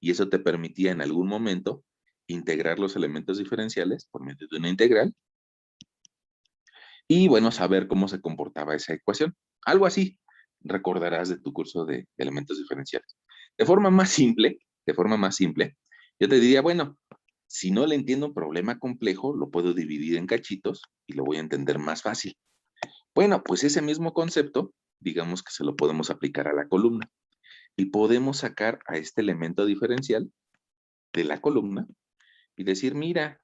Speaker 1: y eso te permitía en algún momento integrar los elementos diferenciales por medio de una integral y, bueno, saber cómo se comportaba esa ecuación. Algo así recordarás de tu curso de elementos diferenciales. De forma más simple, yo te diría, bueno, si no le entiendo un problema complejo, lo puedo dividir en cachitos y lo voy a entender más fácil. Bueno, pues ese mismo concepto, digamos que se lo podemos aplicar a la columna y podemos sacar a este elemento diferencial de la columna y decir, mira,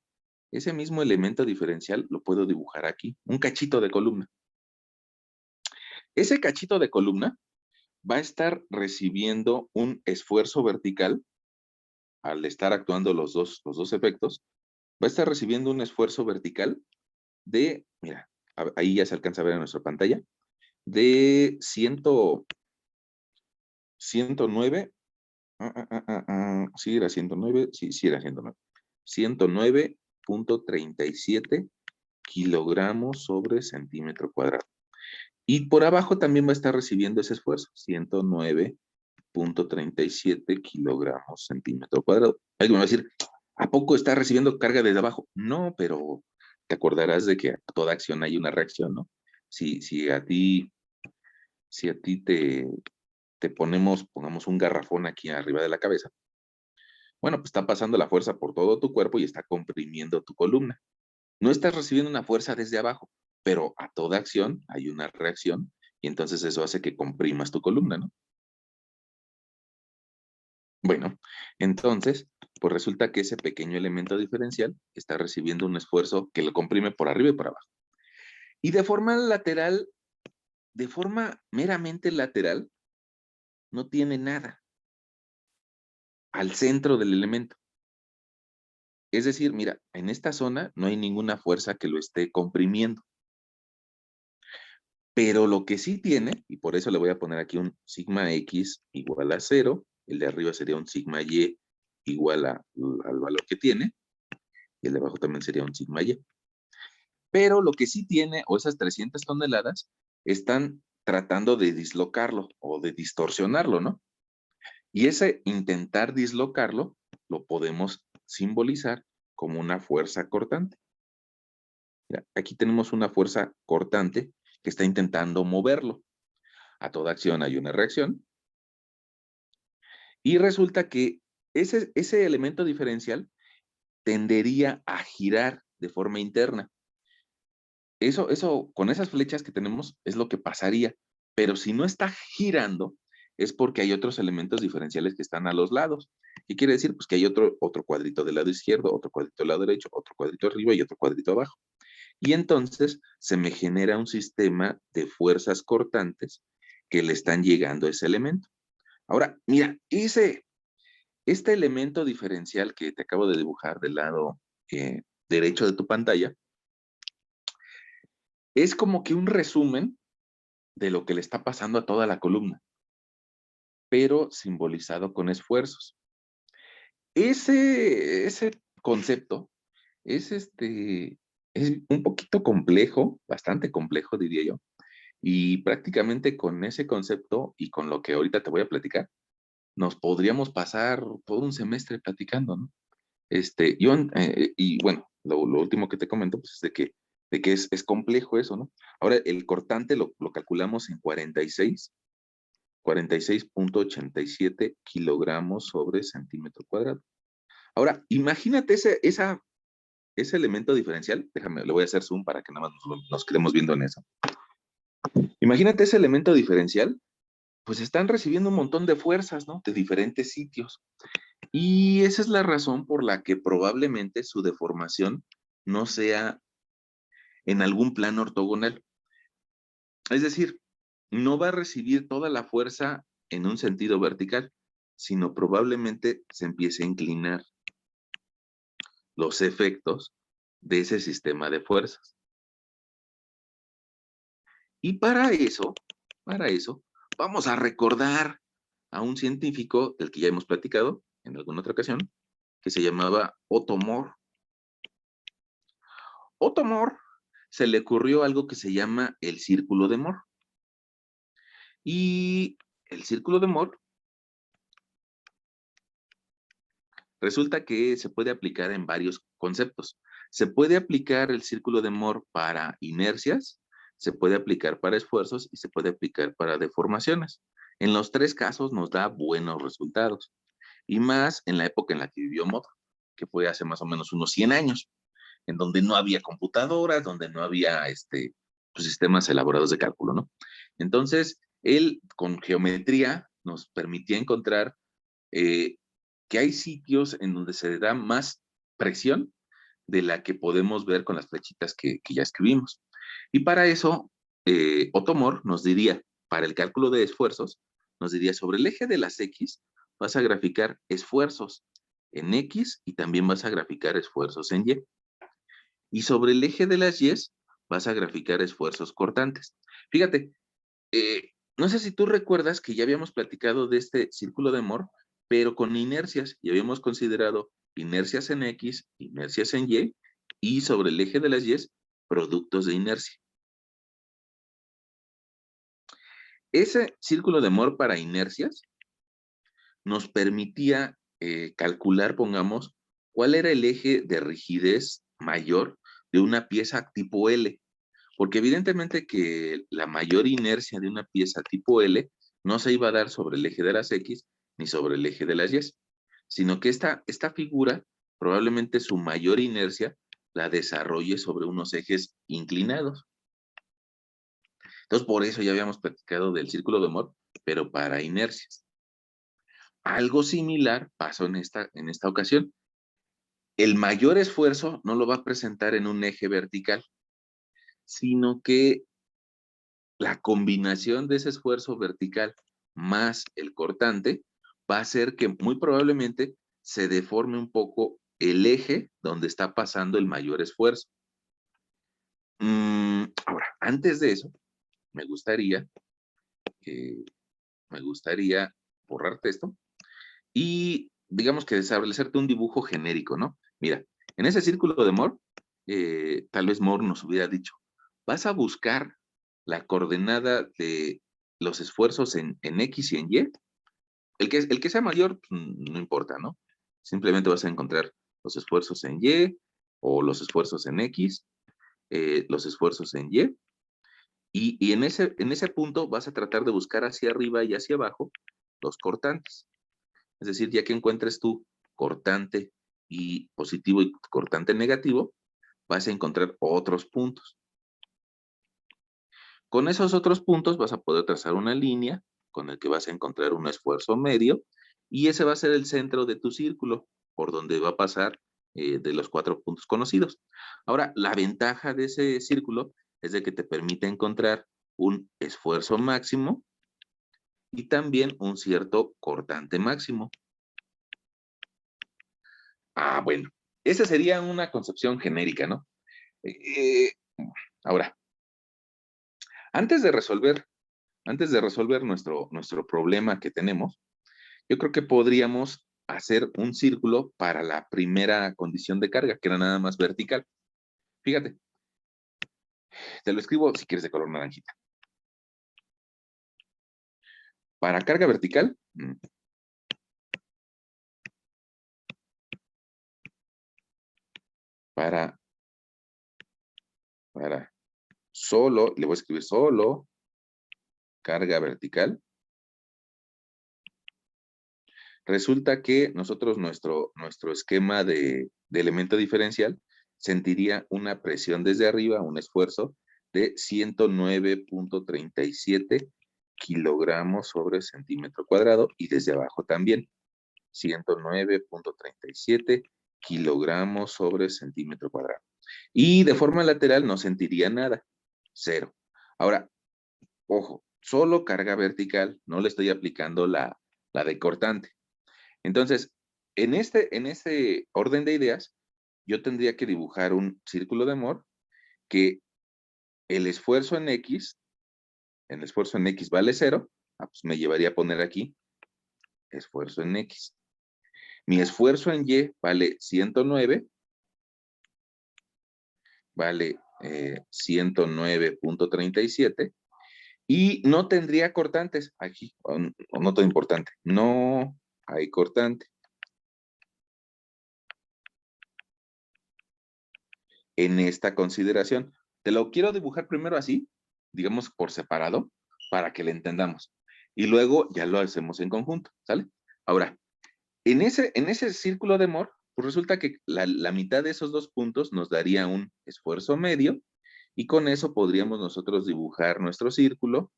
Speaker 1: ese mismo elemento diferencial lo puedo dibujar aquí, un cachito de columna. Ese cachito de columna va a estar recibiendo un esfuerzo vertical al estar actuando los dos efectos, va a estar recibiendo un esfuerzo vertical de, mira, ahí ya se alcanza a ver en nuestra pantalla, de 109, sí era 109, sí era 109, 109.37 kilogramos sobre centímetro cuadrado. Y por abajo también va a estar recibiendo ese esfuerzo, 109.37 kilogramos centímetro cuadrado. Alguien va a decir, ¿a poco está recibiendo carga desde abajo? No, pero te acordarás de que a toda acción hay una reacción, ¿no? Si a ti te pongamos un garrafón aquí arriba de la cabeza, bueno, pues está pasando la fuerza por todo tu cuerpo y está comprimiendo tu columna. No estás recibiendo una fuerza desde abajo, pero a toda acción hay una reacción y entonces eso hace que comprimas tu columna, ¿no? Bueno, entonces, pues resulta que ese pequeño elemento diferencial está recibiendo un esfuerzo que lo comprime por arriba y por abajo. Y de forma lateral, de forma meramente lateral, no tiene nada al centro del elemento. Es decir, mira, en esta zona no hay ninguna fuerza que lo esté comprimiendo. Pero lo que sí tiene, y por eso le voy a poner aquí un sigma X igual a 0, el de arriba sería un sigma Y igual al valor que tiene, y el de abajo también sería un sigma Y. Pero lo que sí tiene, o esas 300 toneladas, están tratando de dislocarlo o de distorsionarlo, ¿no? Y ese intentar dislocarlo lo podemos simbolizar como una fuerza cortante. Mira, aquí tenemos una fuerza cortante que está intentando moverlo. A toda acción hay una reacción. Y resulta que ese elemento diferencial tendería a girar de forma interna. Eso, con esas flechas que tenemos, es lo que pasaría. Pero si no está girando, es porque hay otros elementos diferenciales que están a los lados. ¿Qué quiere decir? Pues que hay otro cuadrito del lado izquierdo, otro cuadrito del lado derecho, otro cuadrito arriba y otro cuadrito abajo. Y entonces se me genera un sistema de fuerzas cortantes que le están llegando a ese elemento. Ahora, mira, este elemento diferencial que te acabo de dibujar del lado derecho de tu pantalla, es como que un resumen de lo que le está pasando a toda la columna, pero simbolizado con esfuerzos. Ese concepto es un poquito complejo, bastante complejo, diría yo, y prácticamente con ese concepto y con lo que ahorita te voy a platicar, nos podríamos pasar todo un semestre platicando, ¿no? Y bueno, lo último que te comento, pues es de que es complejo eso, ¿no? Ahora, el cortante lo calculamos en 46.87 kilogramos sobre centímetro cuadrado. Ahora, imagínate ese elemento diferencial, déjame, le voy a hacer zoom para que nada más nos quedemos viendo en eso. Imagínate ese elemento diferencial, pues están recibiendo un montón de fuerzas, ¿no? De diferentes sitios. Y esa es la razón por la que probablemente su deformación no sea en algún plano ortogonal. Es decir, no va a recibir toda la fuerza en un sentido vertical, sino probablemente se empiece a inclinar los efectos de ese sistema de fuerzas. Y para eso, vamos a recordar a un científico del que ya hemos platicado en alguna otra ocasión, que se llamaba Otto Moore. Otto Moore se le ocurrió algo que se llama el círculo de Moore. Y el círculo de Moore resulta que se puede aplicar en varios conceptos. Se puede aplicar el círculo de Moore para inercias, se puede aplicar para esfuerzos y se puede aplicar para deformaciones. En los tres casos nos da buenos resultados. Y más en la época en la que vivió Moore, que fue hace más o menos unos 100 años, en donde no había computadoras, donde no había pues, sistemas elaborados de cálculo, ¿no? Entonces, él con geometría nos permitía encontrar que hay sitios en donde se da más presión de la que podemos ver con las flechitas que ya escribimos. Y para eso, Otto Moore nos diría, para el cálculo de esfuerzos, nos diría, sobre el eje de las X, vas a graficar esfuerzos en X y también vas a graficar esfuerzos en Y. Y sobre el eje de las Y, vas a graficar esfuerzos cortantes. Fíjate, no sé si tú recuerdas que ya habíamos platicado de este círculo de Moore, pero con inercias, y habíamos considerado inercias en X, inercias en y sobre el eje de las Y, productos de inercia. Ese círculo de Moore para inercias nos permitía calcular, pongamos, cuál era el eje de rigidez mayor de una pieza tipo L. Porque evidentemente que la mayor inercia de una pieza tipo L no se iba a dar sobre el eje de las X ni sobre el eje de las Y, sino que esta figura probablemente su mayor inercia la desarrolle sobre unos ejes inclinados. Entonces, por eso ya habíamos platicado del círculo de Moore, pero para inercias. Algo similar pasó en esta ocasión. El mayor esfuerzo no lo va a presentar en un eje vertical, sino que la combinación de ese esfuerzo vertical más el cortante va a hacer que muy probablemente se deforme un poco el eje donde está pasando el mayor esfuerzo. Ahora, antes de eso, me gustaría borrarte esto y digamos que establecerte un dibujo genérico, ¿no? Mira, en ese círculo de Moore, tal vez Moore nos hubiera dicho, vas a buscar la coordenada de los esfuerzos en X y en Y. El que sea mayor, no importa, ¿no? Simplemente vas a encontrar los esfuerzos en Y o los esfuerzos en X, los esfuerzos en Y. Y en ese punto vas a tratar de buscar hacia arriba y hacia abajo los cortantes. Es decir, ya que encuentres tu cortante y positivo y cortante negativo, vas a encontrar otros puntos. Con esos otros puntos vas a poder trazar una línea con el que vas a encontrar un esfuerzo medio y ese va a ser el centro de tu círculo por donde va a pasar de los 4 puntos conocidos. Ahora, la ventaja de ese círculo es de que te permite encontrar un esfuerzo máximo y también un cierto cortante máximo. Bueno, esa sería una concepción genérica, ¿no? Ahora, antes de resolver nuestro problema que tenemos, yo creo que podríamos hacer un círculo para la primera condición de carga, que era nada más vertical. Fíjate, te lo escribo si quieres de color naranjita. Para carga vertical, para solo, le voy a escribir solo carga vertical. Resulta que nosotros, nuestro esquema de elemento diferencial, sentiría una presión desde arriba, un esfuerzo de 109.37 kilogramos sobre centímetro cuadrado, y desde abajo también, 109.37 kilogramos sobre centímetro cuadrado. Y de forma lateral no sentiría nada, 0. Ahora, ojo, solo carga vertical, no le estoy aplicando la de cortante. Entonces, en ese orden de ideas, yo tendría que dibujar un círculo de Moore que el esfuerzo en X vale 0, pues me llevaría a poner aquí esfuerzo en X. Mi esfuerzo en Y vale 109, vale 109.37, y no tendría cortantes aquí, nota importante, no hay cortante. En esta consideración, te lo quiero dibujar primero así, digamos por separado, para que le entendamos. Y luego ya lo hacemos en conjunto, ¿sale? Ahora, en ese círculo de Moore, pues resulta que la mitad de esos dos puntos nos daría un esfuerzo medio, y con eso podríamos nosotros dibujar nuestro círculo,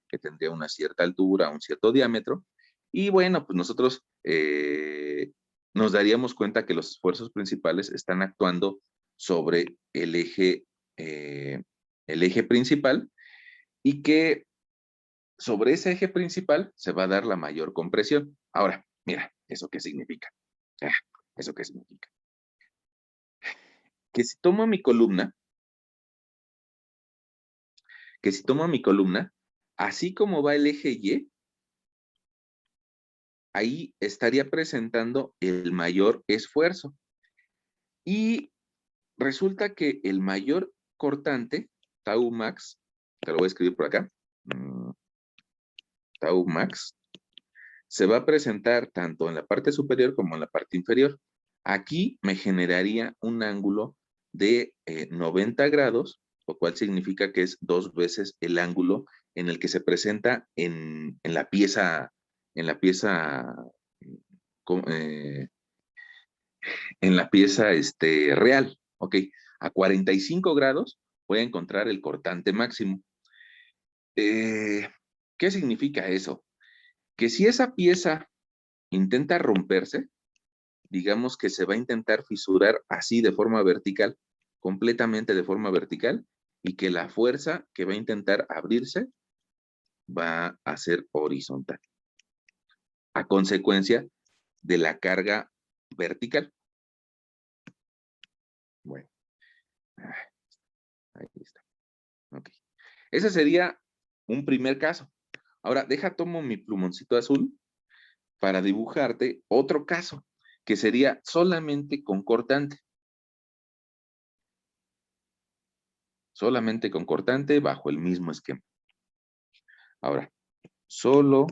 Speaker 1: que tendría una cierta altura, un cierto diámetro, y bueno, pues nosotros nos daríamos cuenta que los esfuerzos principales están actuando sobre el eje principal, y que sobre ese eje principal se va a dar la mayor compresión. Ahora, mira, ¿eso qué significa? ¿Eso qué significa? Que si tomo mi columna, así como va el eje Y, ahí estaría presentando el mayor esfuerzo. Y resulta que el mayor cortante, tau max, te lo voy a escribir por acá, tau max, se va a presentar tanto en la parte superior como en la parte inferior. Aquí me generaría un ángulo de 90 grados, lo cual significa que es 2 veces el ángulo en el que se presenta en la pieza, real. Ok, a 45 grados voy a encontrar el cortante máximo. ¿Qué significa eso? Que si esa pieza intenta romperse, digamos que se va a intentar fisurar así de forma vertical, completamente de forma vertical, y que la fuerza que va a intentar abrirse va a ser horizontal, a consecuencia de la carga vertical. Bueno, ahí está. Ok. Ese sería un primer caso. Ahora, tomo mi plumoncito azul para dibujarte otro caso, que sería solamente con cortante. Solamente con cortante bajo el mismo esquema. Ahora, solo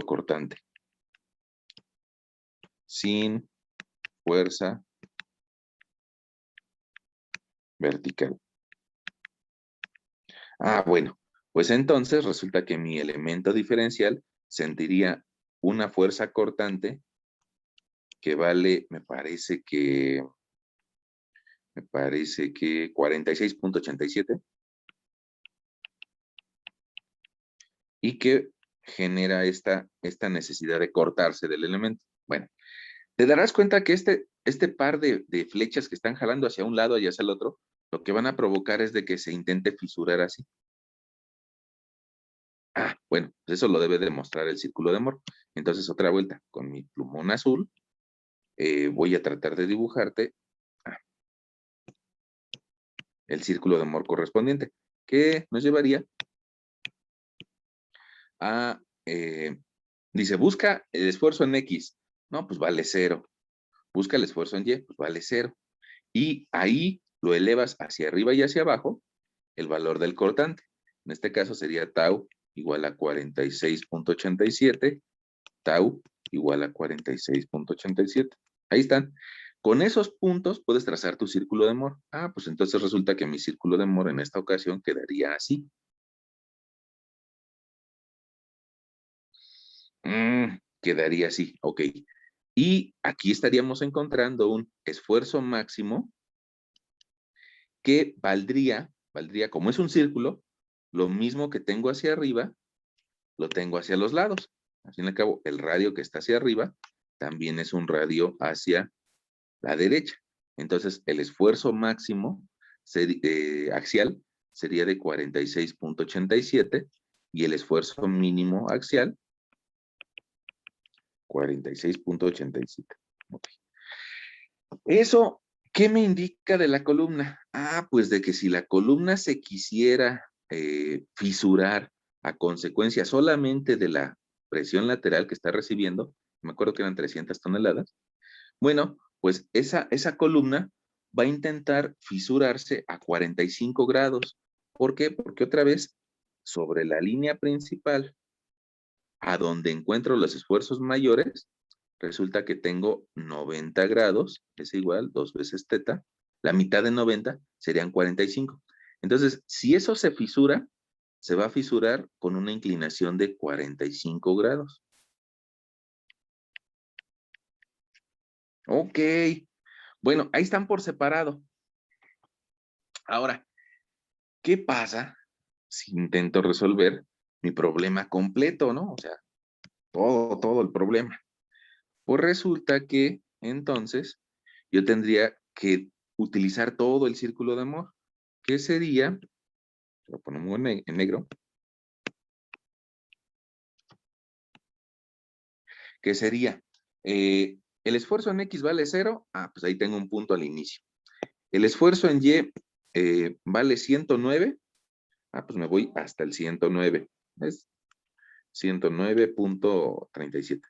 Speaker 1: cortante. Sin fuerza vertical. Ah, bueno, pues entonces resulta que mi elemento diferencial sentiría una fuerza cortante que vale, me parece que 46.87 y que genera esta necesidad de cortarse del elemento. Bueno, te darás cuenta que este par de flechas que están jalando hacia un lado y hacia el otro, lo que van a provocar es de que se intente fisurar así. Ah, bueno, pues eso lo debe demostrar el círculo de Moore. Entonces, otra vuelta, con mi plumón azul, voy a tratar de dibujarte el círculo de Moore correspondiente, que nos llevaría a, dice, busca el esfuerzo en X. No, pues vale 0. Busca el esfuerzo en Y, pues vale 0. Y ahí lo elevas hacia arriba y hacia abajo, el valor del cortante. En este caso sería tau igual a 46.87, tau igual a 46.87. Ahí están. Con esos puntos puedes trazar tu círculo de Moore. Ah, pues entonces resulta que mi círculo de Moore en esta ocasión quedaría así. Quedaría así, ok. Y aquí estaríamos encontrando un esfuerzo máximo que valdría, como es un círculo, lo mismo que tengo hacia arriba, lo tengo hacia los lados. Al fin y al cabo, el radio que está hacia arriba también es un radio hacia la derecha. Entonces, el esfuerzo máximo axial sería de 46.87 y el esfuerzo mínimo axial 46.87. Okay. Eso, ¿qué me indica de la columna? Ah, pues de que si la columna se quisiera fisurar a consecuencia solamente de la presión lateral que está recibiendo, me acuerdo que eran 300 toneladas, bueno, pues esa columna va a intentar fisurarse a 45 grados. ¿Por qué? Porque otra vez, sobre la línea principal, a donde encuentro los esfuerzos mayores, resulta que tengo 90 grados, es igual, 2 veces teta, la mitad de 90 serían 45. Entonces, si eso se fisura, se va a fisurar con una inclinación de 45 grados. Ok, bueno, ahí están por separado. Ahora, ¿qué pasa si intento resolver mi problema completo, no? O sea, todo el problema. Pues resulta que entonces yo tendría que utilizar todo el círculo de Moore, que sería, lo ponemos en negro, que sería, el esfuerzo en X vale 0, pues ahí tengo un punto al inicio. El esfuerzo en Y vale 109, pues me voy hasta el 109, es 109.37.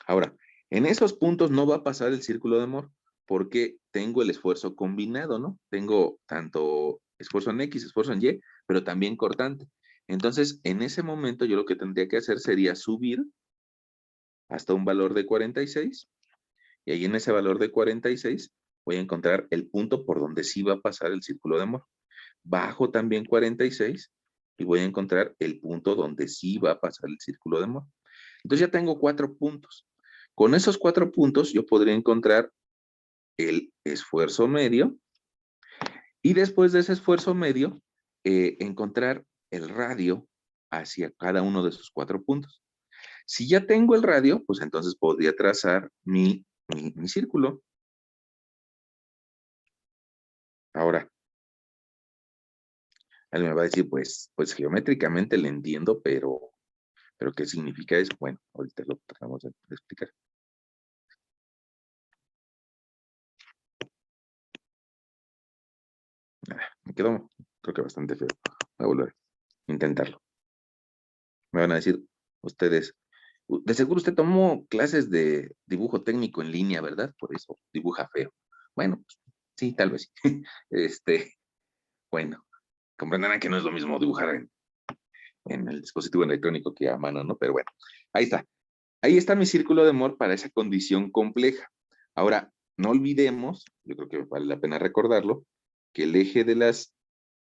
Speaker 1: Ahora, en esos puntos no va a pasar el círculo de Moore porque tengo el esfuerzo combinado, ¿no? Tengo tanto esfuerzo en X, esfuerzo en Y, pero también cortante. Entonces, en ese momento yo lo que tendría que hacer sería subir hasta un valor de 46 y ahí en ese valor de 46 voy a encontrar el punto por donde sí va a pasar el círculo de Moore. Bajo también 46 y voy a encontrar el punto donde sí va a pasar el círculo de Moore. Entonces ya tengo 4 puntos. Con esos 4 puntos yo podría encontrar el esfuerzo medio y después de ese esfuerzo medio encontrar el radio hacia cada uno de sus 4 puntos. Si ya tengo el radio, pues entonces podría trazar mi círculo. Ahora, alguien me va a decir, pues geométricamente le entiendo, pero ¿qué significa eso? Bueno, ahorita lo tratamos de explicar. Me quedó, creo que bastante feo. Voy a volver a intentarlo. Me van a decir ustedes, de seguro usted tomó clases de dibujo técnico en línea, ¿verdad? Por eso dibuja feo. Bueno, pues, sí, tal vez sí. Bueno, comprenderán que no es lo mismo dibujar en el dispositivo electrónico que a mano, ¿no? Pero bueno, ahí está. Ahí está mi círculo de Moore para esa condición compleja. Ahora, no olvidemos, yo creo que vale la pena recordarlo, que el eje de las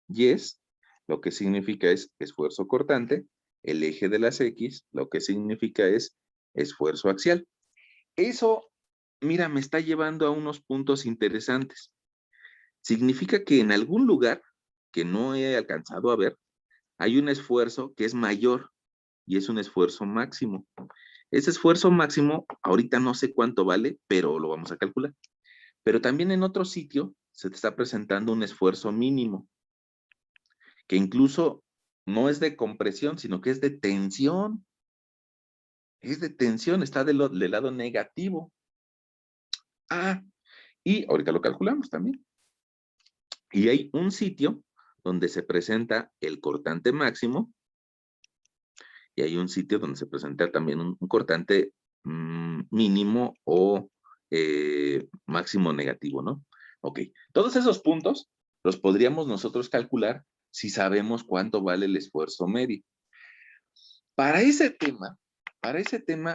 Speaker 1: Y's, lo que significa es esfuerzo cortante, el eje de las X, lo que significa es esfuerzo axial. Eso, mira, me está llevando a unos puntos interesantes. Significa que en algún lugar que no he alcanzado a ver, hay un esfuerzo que es mayor y es un esfuerzo máximo. Ese esfuerzo máximo, ahorita no sé cuánto vale, pero lo vamos a calcular. Pero también en otro sitio se te está presentando un esfuerzo mínimo, que incluso no es de compresión, sino que es de tensión. Es de tensión, está del lado negativo. Ah, y ahorita lo calculamos también. Y hay un sitio donde se presenta el cortante máximo y hay un sitio donde se presenta también un cortante mínimo o máximo negativo, ¿no? Ok, todos esos puntos los podríamos nosotros calcular si sabemos cuánto vale el esfuerzo medio. Para ese tema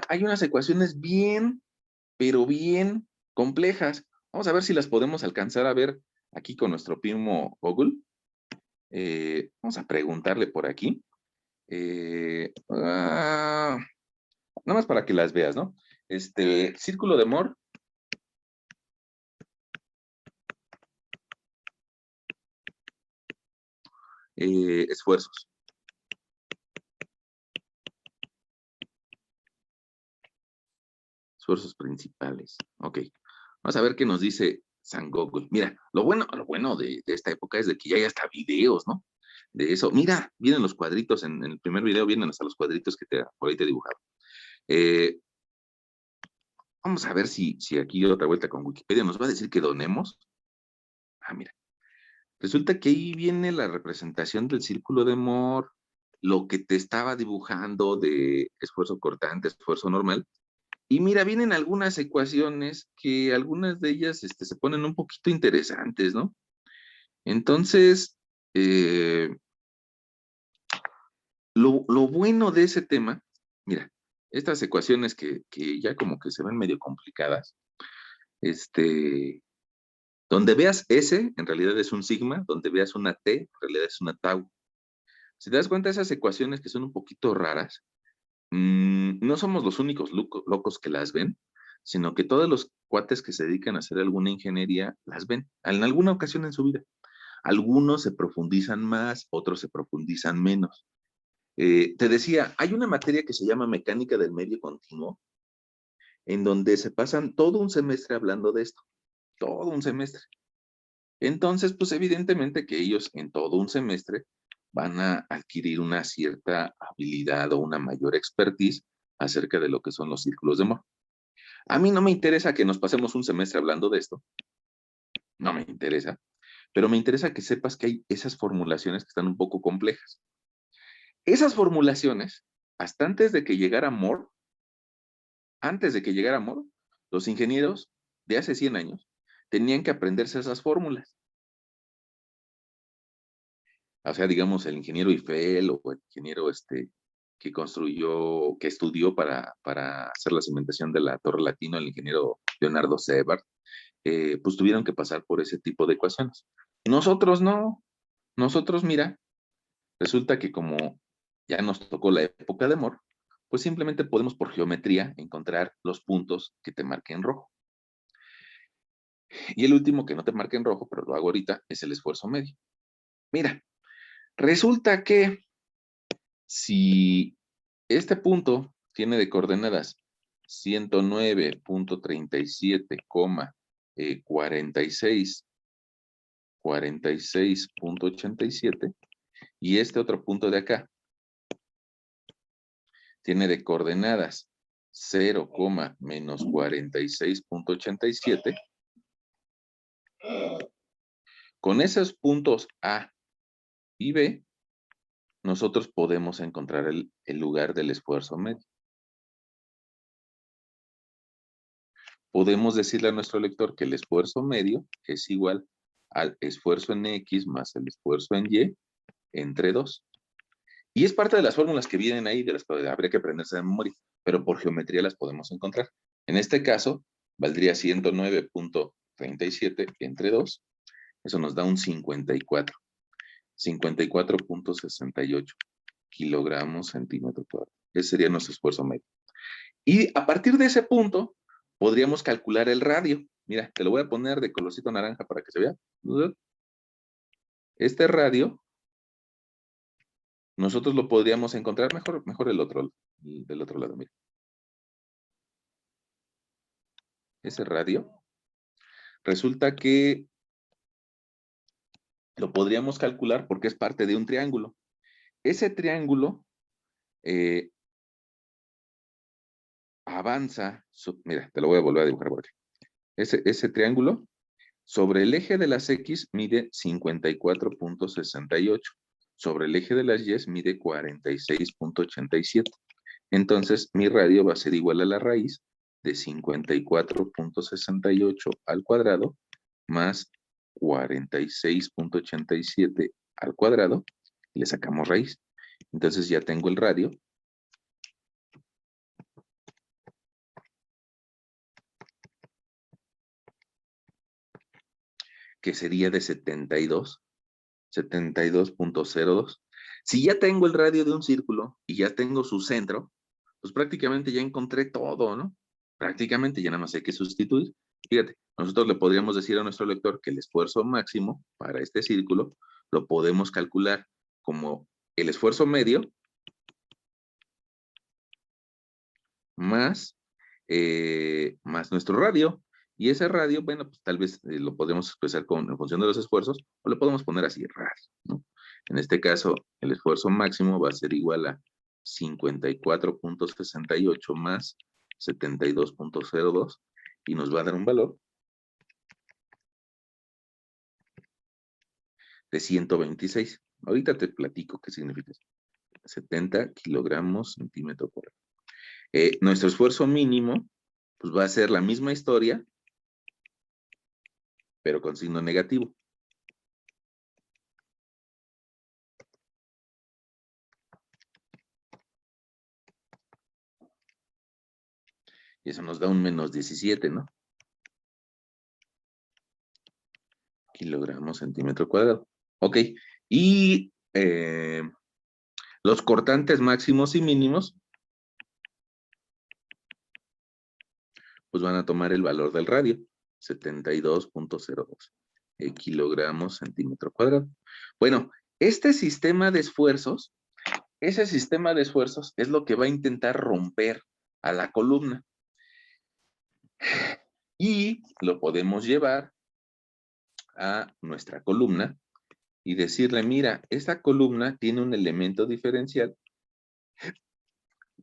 Speaker 1: hay unas ecuaciones bien, pero bien complejas. Vamos a ver si las podemos alcanzar a ver aquí con nuestro primo Google. Vamos a preguntarle por aquí. Nada más para que las veas, ¿no? Círculo de Moore. Esfuerzos. Esfuerzos principales. Ok. Vamos a ver qué nos dice San Google. Mira, lo bueno de esta época es de que ya hay hasta videos, ¿no? De eso. Mira, vienen los cuadritos, en el primer video vienen hasta los cuadritos que por ahí te he dibujado. Vamos a ver si aquí otra vuelta con Wikipedia nos va a decir que donemos. Ah, mira. Resulta que ahí viene la representación del círculo de Moore, lo que te estaba dibujando de esfuerzo cortante, esfuerzo normal. Y mira, vienen algunas ecuaciones que algunas de ellas se ponen un poquito interesantes, ¿no? Entonces, lo bueno de ese tema, mira, estas ecuaciones que ya como que se ven medio complicadas, donde veas S, en realidad es un sigma, donde veas una T, en realidad es una tau. Si te das cuenta, esas ecuaciones que son un poquito raras, no somos los únicos locos que las ven, sino que todos los cuates que se dedican a hacer alguna ingeniería las ven en alguna ocasión en su vida. Algunos se profundizan más, otros se profundizan menos. Te decía, hay una materia que se llama mecánica del medio continuo, en donde se pasan todo un semestre hablando de esto, todo un semestre. Entonces, pues evidentemente que ellos en todo un semestre van a adquirir una cierta habilidad o una mayor expertise acerca de lo que son los círculos de Moore. A mí no me interesa que nos pasemos un semestre hablando de esto, no me interesa, pero me interesa que sepas que hay esas formulaciones que están un poco complejas. Esas formulaciones, hasta antes de que llegara Moore, los ingenieros de hace 100 años tenían que aprenderse esas fórmulas. O sea, digamos, el ingeniero Eiffel o el ingeniero que estudió para hacer la cimentación de la Torre Latino, el ingeniero Leonardo Sebart, pues tuvieron que pasar por ese tipo de ecuaciones. Nosotros no. Nosotros, mira, resulta que como ya nos tocó la época de Moore, pues simplemente podemos por geometría encontrar los puntos que te marquen en rojo. Y el último que no te marque en rojo, pero lo hago ahorita, es el esfuerzo medio. Mira, resulta que Si este punto tiene de coordenadas 109.37,46, 46.87, y este otro punto de acá tiene de coordenadas 0, menos 46.87, con esos puntos A y B, nosotros podemos encontrar el lugar del esfuerzo medio. Podemos decirle a nuestro lector que el esfuerzo medio es igual al esfuerzo en X más el esfuerzo en Y entre 2. Y es parte de las fórmulas que vienen ahí, de las que habría que aprenderse de memoria, pero por geometría las podemos encontrar. En este caso, valdría 109.37 entre 2. Eso nos da un 54. 54.68 kilogramos centímetro cuadrado. Ese sería nuestro esfuerzo medio. Y a partir de ese punto, podríamos calcular el radio. Mira, te lo voy a poner de colorcito naranja para que se vea. Este radio, nosotros lo podríamos encontrar mejor del otro lado, mira. Ese radio, resulta que lo podríamos calcular porque es parte de un triángulo. Ese triángulo avanza, mira, te lo voy a volver a dibujar por aquí. Ese triángulo, sobre el eje de las X mide 54.68. Sobre el eje de las Y mide 46.87. Entonces, mi radio va a ser igual a la raíz de 54.68 al cuadrado más 46.87 al cuadrado, y le sacamos raíz. Entonces ya tengo el radio. Que sería de 72.02. Si ya tengo el radio de un círculo y ya tengo su centro, pues prácticamente ya encontré todo, ¿no? Prácticamente ya nada más hay que sustituir. Fíjate, nosotros le podríamos decir a nuestro lector que el esfuerzo máximo para este círculo lo podemos calcular como el esfuerzo medio más nuestro radio. Y ese radio, bueno, pues tal vez lo podemos expresar en función de los esfuerzos, o lo podemos poner así, radio, ¿no? En este caso, el esfuerzo máximo va a ser igual a 54.68 más 72.02, y nos va a dar un valor de 126. Ahorita te platico qué significa eso. 70 kilogramos centímetro cuadrado. Nuestro esfuerzo mínimo, pues va a ser la misma historia, pero con signo negativo. Y eso nos da un menos 17, ¿no? Kilogramos centímetro cuadrado. Ok. Y los cortantes máximos y mínimos, pues van a tomar el valor del radio, 72.02 kilogramos centímetro cuadrado. Bueno, este sistema de esfuerzos, ese sistema de esfuerzos es lo que va a intentar romper a la columna. Y lo podemos llevar a nuestra columna y decirle, mira, esta columna tiene un elemento diferencial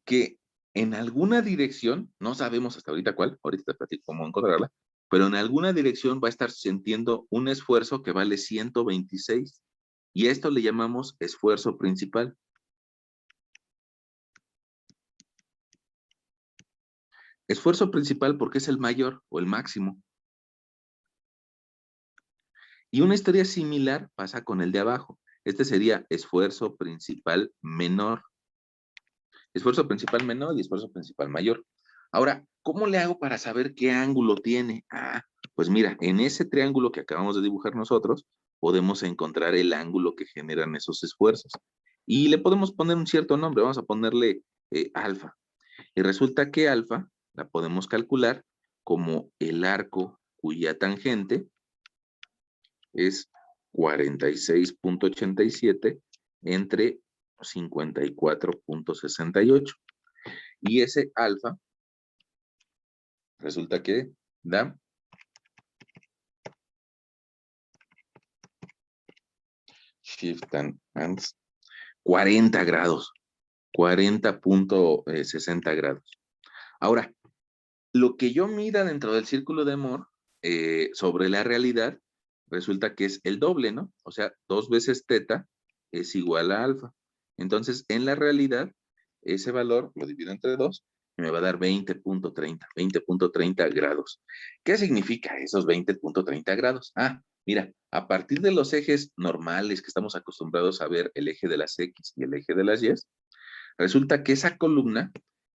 Speaker 1: que en alguna dirección, no sabemos hasta ahorita cuál, ahorita te platico cómo encontrarla, pero en alguna dirección va a estar sintiendo un esfuerzo que vale 126, y a esto le llamamos esfuerzo principal. Esfuerzo principal porque es el mayor o el máximo. Y una historia similar pasa con el de abajo. Este sería esfuerzo principal menor. Esfuerzo principal menor y esfuerzo principal mayor. Ahora, ¿cómo le hago para saber qué ángulo tiene? Pues mira, en ese triángulo que acabamos de dibujar nosotros, podemos encontrar el ángulo que generan esos esfuerzos. Y le podemos poner un cierto nombre, vamos a ponerle alfa. Y resulta que alfa la podemos calcular como el arco cuya tangente es 46.87 entre 54.68. Y ese alfa resulta que da shift and 40 grados, 40.60 grados. Ahora, lo que yo mida dentro del círculo de Moore sobre la realidad, resulta que es el doble, ¿no? O sea, 2 veces teta es igual a alfa. Entonces, en la realidad, ese valor lo divido entre 2 y me va a dar 20.30 grados. ¿Qué significa esos 20.30 grados? Ah, mira, a partir de los ejes normales que estamos acostumbrados a ver, el eje de las X y el eje de las Y, resulta que esa columna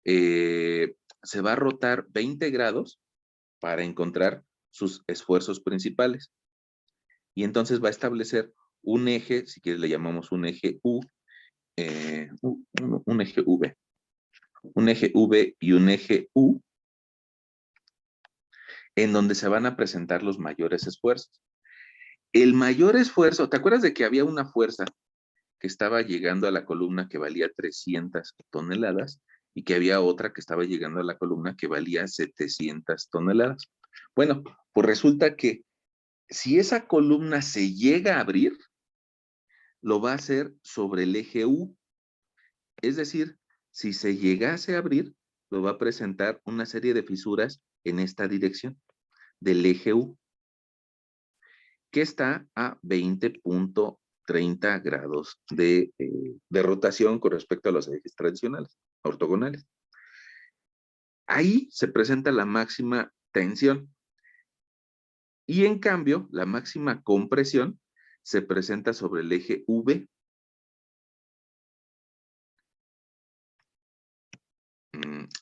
Speaker 1: se va a rotar 20 grados para encontrar sus esfuerzos principales. Y entonces va a establecer un eje, si quieres le llamamos un eje U, un eje V. Un eje V y un eje U, en donde se van a presentar los mayores esfuerzos. El mayor esfuerzo, ¿te acuerdas de que había una fuerza que estaba llegando a la columna que valía 300 toneladas y que había otra que estaba llegando a la columna que valía 700 toneladas? Bueno, pues resulta que si esa columna se llega a abrir, lo va a hacer sobre el eje U. Es decir, si se llegase a abrir, lo va a presentar una serie de fisuras en esta dirección del eje U, que está a 20.30 grados de rotación con respecto a los ejes tradicionales, ortogonales. Ahí se presenta la máxima tensión. Y en cambio, la máxima compresión se presenta sobre el eje V.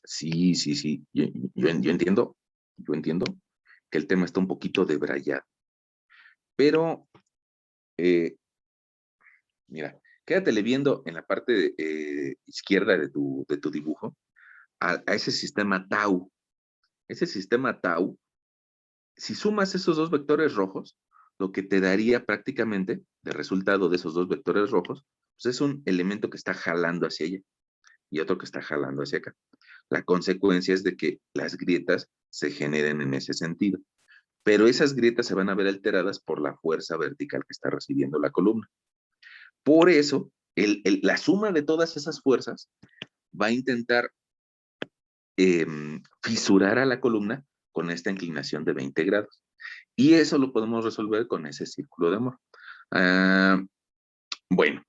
Speaker 1: Sí, sí, sí. Yo entiendo que el tema está un poquito debrayado. Pero, mira, quédatele viendo en la parte izquierda de tu dibujo a ese sistema tau. Ese sistema tau, si sumas esos dos vectores rojos, lo que te daría prácticamente de resultado de esos dos vectores rojos, pues es un elemento que está jalando hacia allá y otro que está jalando hacia acá. La consecuencia es de que las grietas se generen en ese sentido. Pero esas grietas se van a ver alteradas por la fuerza vertical que está recibiendo la columna. Por eso, la suma de todas esas fuerzas va a intentar fisurar a la columna con esta inclinación de 20 grados. Y eso lo podemos resolver con ese círculo de Moore. Bueno,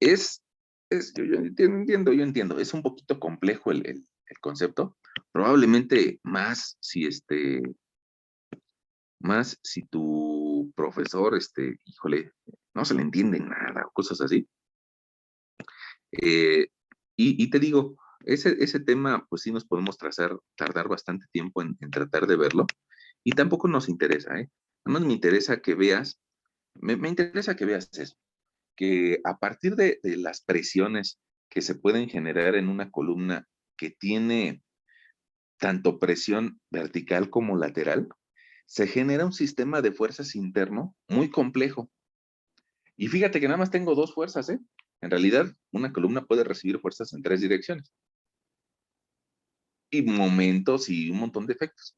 Speaker 1: yo entiendo, es un poquito complejo el concepto, probablemente más si tu profesor, híjole, no se le entiende nada o cosas así. Y te digo, ese tema, pues sí nos podemos tardar bastante tiempo en tratar de verlo, y tampoco nos interesa, ¿eh? Nada más me interesa que veas, me interesa que veas eso, que a partir de las presiones que se pueden generar en una columna que tiene tanto presión vertical como lateral, se genera un sistema de fuerzas interno muy complejo. Y fíjate que nada más tengo dos fuerzas, ¿eh? En realidad, una columna puede recibir fuerzas en 3 direcciones. Y momentos y un montón de efectos.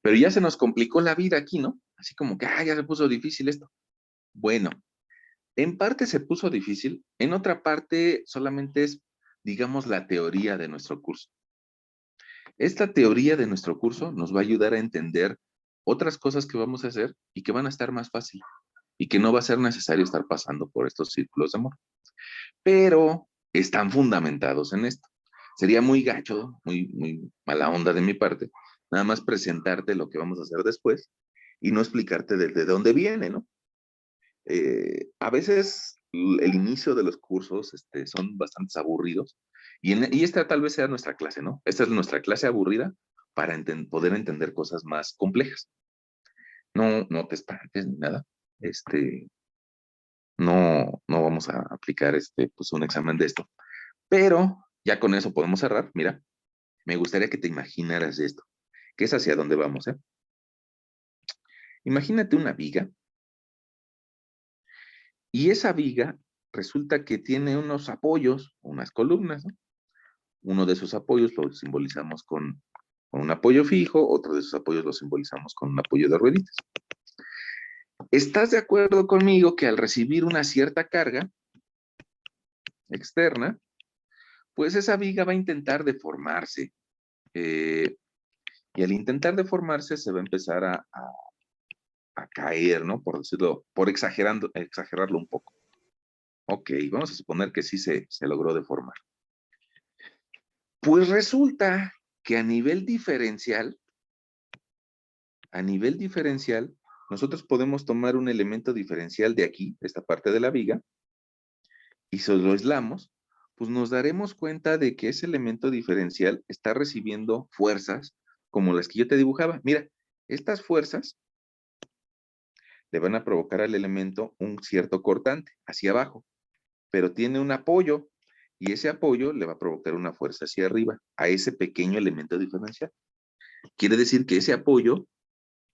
Speaker 1: Pero ya se nos complicó la vida aquí, ¿no? Así como que, ya se puso difícil esto. Bueno, en parte se puso difícil, en otra parte solamente es, digamos, la teoría de nuestro curso. Esta teoría de nuestro curso nos va a ayudar a entender otras cosas que vamos a hacer y que van a estar más fácil y que no va a ser necesario estar pasando por estos círculos de amor. Pero están fundamentados en esto. Sería muy gacho, muy mala onda de mi parte, nada más presentarte lo que vamos a hacer después y no explicarte de dónde viene, ¿no? A veces el inicio de los cursos son bastante aburridos y esta tal vez sea nuestra clase, ¿no? Esta es nuestra clase aburrida para poder entender cosas más complejas. No te espantes ni nada. No vamos a aplicar pues un examen de esto. Pero ya con eso podemos cerrar. Mira, me gustaría que te imaginaras esto, que es hacia dónde vamos, ¿eh? Imagínate una viga y esa viga resulta que tiene unos apoyos, unas columnas, ¿no? Uno de esos apoyos lo simbolizamos con un apoyo fijo, otro de esos apoyos lo simbolizamos con un apoyo de rueditas. ¿Estás de acuerdo conmigo que al recibir una cierta carga externa, pues esa viga va a intentar deformarse? Y al intentar deformarse se va a empezar a caer, ¿no? Por decirlo, por exagerarlo un poco. Ok, vamos a suponer que sí se logró deformar. Pues resulta que a nivel diferencial, nosotros podemos tomar un elemento diferencial de aquí, de esta parte de la viga, y si lo aislamos, pues nos daremos cuenta de que ese elemento diferencial está recibiendo fuerzas como las que yo te dibujaba. Mira, estas fuerzas le van a provocar al elemento un cierto cortante hacia abajo, pero tiene un apoyo, y ese apoyo le va a provocar una fuerza hacia arriba a ese pequeño elemento diferencial. Quiere decir que ese apoyo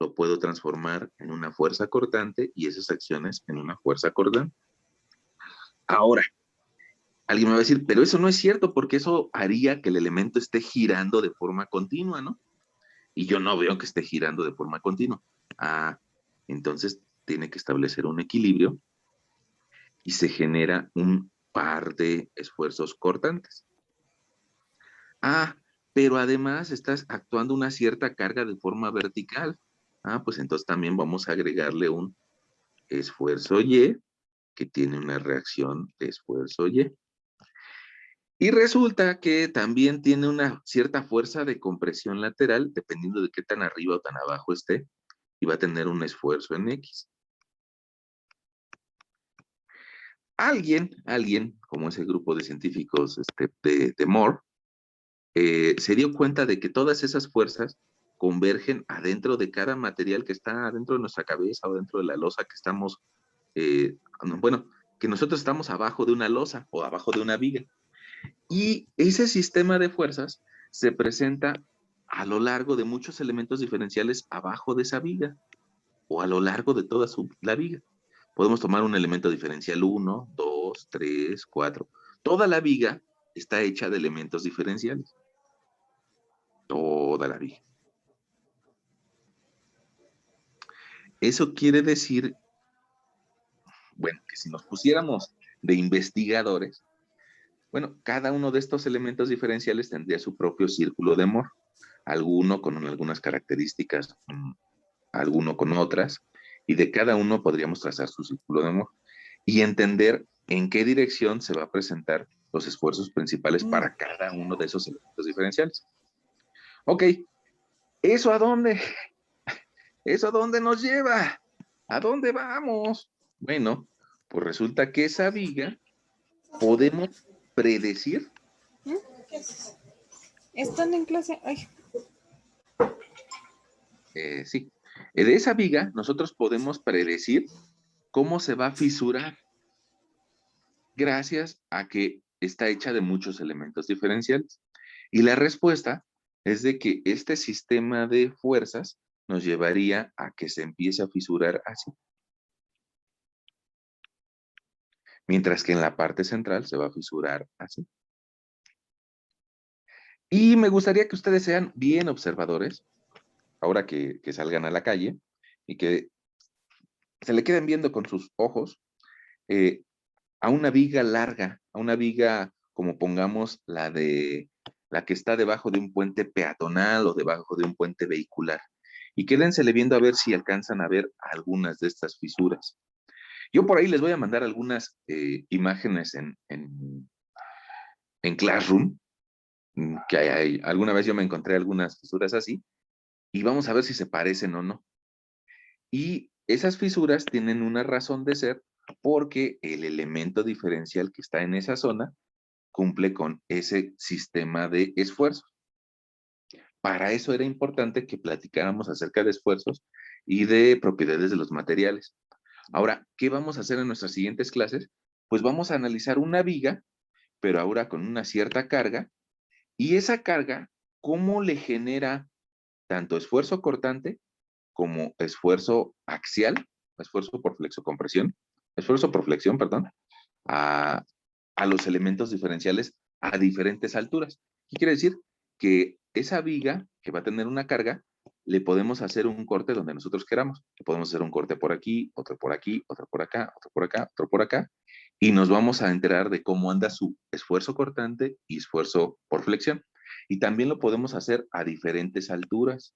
Speaker 1: lo puedo transformar en una fuerza cortante y esas acciones en una fuerza cortante. Ahora, alguien me va a decir, pero eso no es cierto porque eso haría que el elemento esté girando de forma continua, ¿no? Y yo no veo que esté girando de forma continua. Ah, entonces tiene que establecer un equilibrio y se genera un par de esfuerzos cortantes. Ah, pero además estás actuando una cierta carga de forma vertical. Ah, pues entonces también vamos a agregarle un esfuerzo Y que tiene una reacción de esfuerzo Y. Y resulta que también tiene una cierta fuerza de compresión lateral, dependiendo de qué tan arriba o tan abajo esté, y va a tener un esfuerzo en X. Alguien, como ese grupo de científicos de Moore, se dio cuenta de que todas esas fuerzas convergen adentro de cada material que está adentro de nuestra cabeza o dentro de la losa que estamos, bueno, que nosotros estamos abajo de una losa o abajo de una viga. Y ese sistema de fuerzas se presenta a lo largo de muchos elementos diferenciales abajo de esa viga o a lo largo de toda la viga. Podemos tomar un elemento diferencial 1, 2, 3, 4. Toda la viga está hecha de elementos diferenciales. Toda la viga. Eso quiere decir, bueno, que si nos pusiéramos de investigadores, bueno, cada uno de estos elementos diferenciales tendría su propio círculo de Moore. Alguno con algunas características, alguno con otras, y de cada uno podríamos trazar su círculo de Moore y entender en qué dirección se va a presentar los esfuerzos principales para cada uno de esos elementos diferenciales. Ok, ¿eso a dónde? ¿Eso a dónde nos lleva? ¿A dónde vamos? Bueno, pues resulta que esa viga podemos predecir.
Speaker 3: ¿Están en clase? Ay.
Speaker 1: Sí. De esa viga nosotros podemos predecir cómo se va a fisurar gracias a que está hecha de muchos elementos diferenciales. Y la respuesta es de que este sistema de fuerzas nos llevaría a que se empiece a fisurar así. Mientras que en la parte central se va a fisurar así. Y me gustaría que ustedes sean bien observadores, ahora que salgan a la calle, y que se le queden viendo con sus ojos a una viga larga, a una viga como pongamos la que está debajo de un puente peatonal o debajo de un puente vehicular. Y quédensele viendo a ver si alcanzan a ver algunas de estas fisuras. Yo por ahí les voy a mandar algunas imágenes en Classroom, que alguna vez yo me encontré algunas fisuras así, y vamos a ver si se parecen o no. Y esas fisuras tienen una razón de ser porque el elemento diferencial que está en esa zona cumple con ese sistema de esfuerzos. Para eso era importante que platicáramos acerca de esfuerzos y de propiedades de los materiales. Ahora, ¿qué vamos a hacer en nuestras siguientes clases? Pues vamos a analizar una viga, pero ahora con una cierta carga, y esa carga, ¿cómo le genera tanto esfuerzo cortante como esfuerzo axial, esfuerzo por flexocompresión, esfuerzo por flexión, perdón, a los elementos diferenciales a diferentes alturas. ¿Qué quiere decir? Que esa viga que va a tener una carga, le podemos hacer un corte donde nosotros queramos. Le podemos hacer un corte por aquí, otro por aquí, otro por acá, otro por acá, otro por acá, y nos vamos a enterar de cómo anda su esfuerzo cortante y esfuerzo por flexión. Y también lo podemos hacer a diferentes alturas.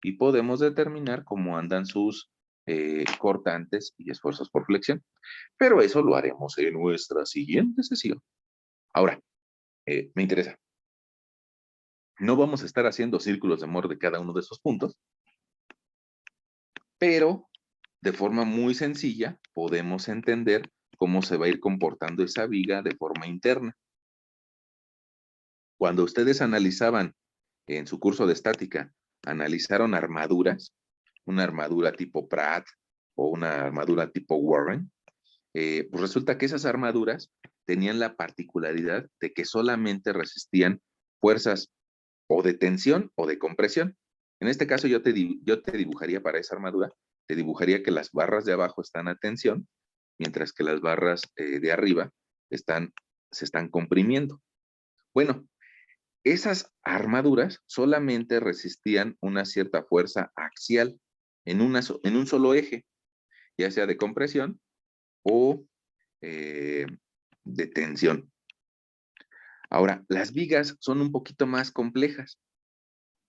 Speaker 1: Y podemos determinar cómo andan sus cortantes y esfuerzos por flexión. Pero eso lo haremos en nuestra siguiente sesión. Ahora, me interesa. No vamos a estar haciendo círculos de Mohr de cada uno de esos puntos, pero de forma muy sencilla podemos entender cómo se va a ir comportando esa viga de forma interna. Cuando ustedes analizaban en su curso de estática, analizaron armaduras, una armadura tipo Pratt o una armadura tipo Warren, pues resulta que esas armaduras tenían la particularidad de que solamente resistían fuerzas o de tensión o de compresión. En este caso yo te dibujaría para esa armadura, te dibujaría que las barras de abajo están a tensión, mientras que las barras de arriba se están comprimiendo. Bueno, esas armaduras solamente resistían una cierta fuerza axial en un solo eje, ya sea de compresión o de tensión. Ahora, las vigas son un poquito más complejas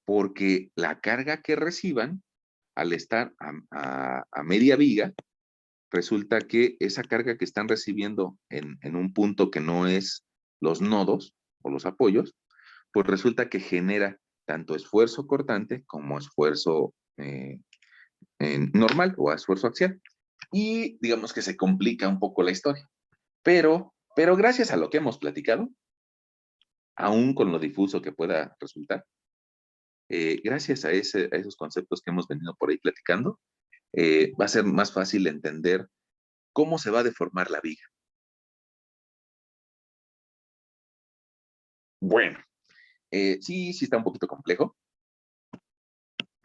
Speaker 1: porque la carga que reciban al estar a media viga, resulta que esa carga que están recibiendo en un punto que no es los nodos o los apoyos, pues resulta que genera tanto esfuerzo cortante como esfuerzo normal o esfuerzo axial. Y digamos que se complica un poco la historia. Pero gracias a lo que hemos platicado, aún con lo difuso que pueda resultar, gracias a esos conceptos que hemos venido por ahí platicando, va a ser más fácil entender cómo se va a deformar la viga. Bueno, sí está un poquito complejo.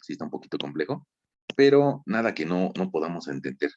Speaker 1: Sí está un poquito complejo, pero nada que no podamos entender.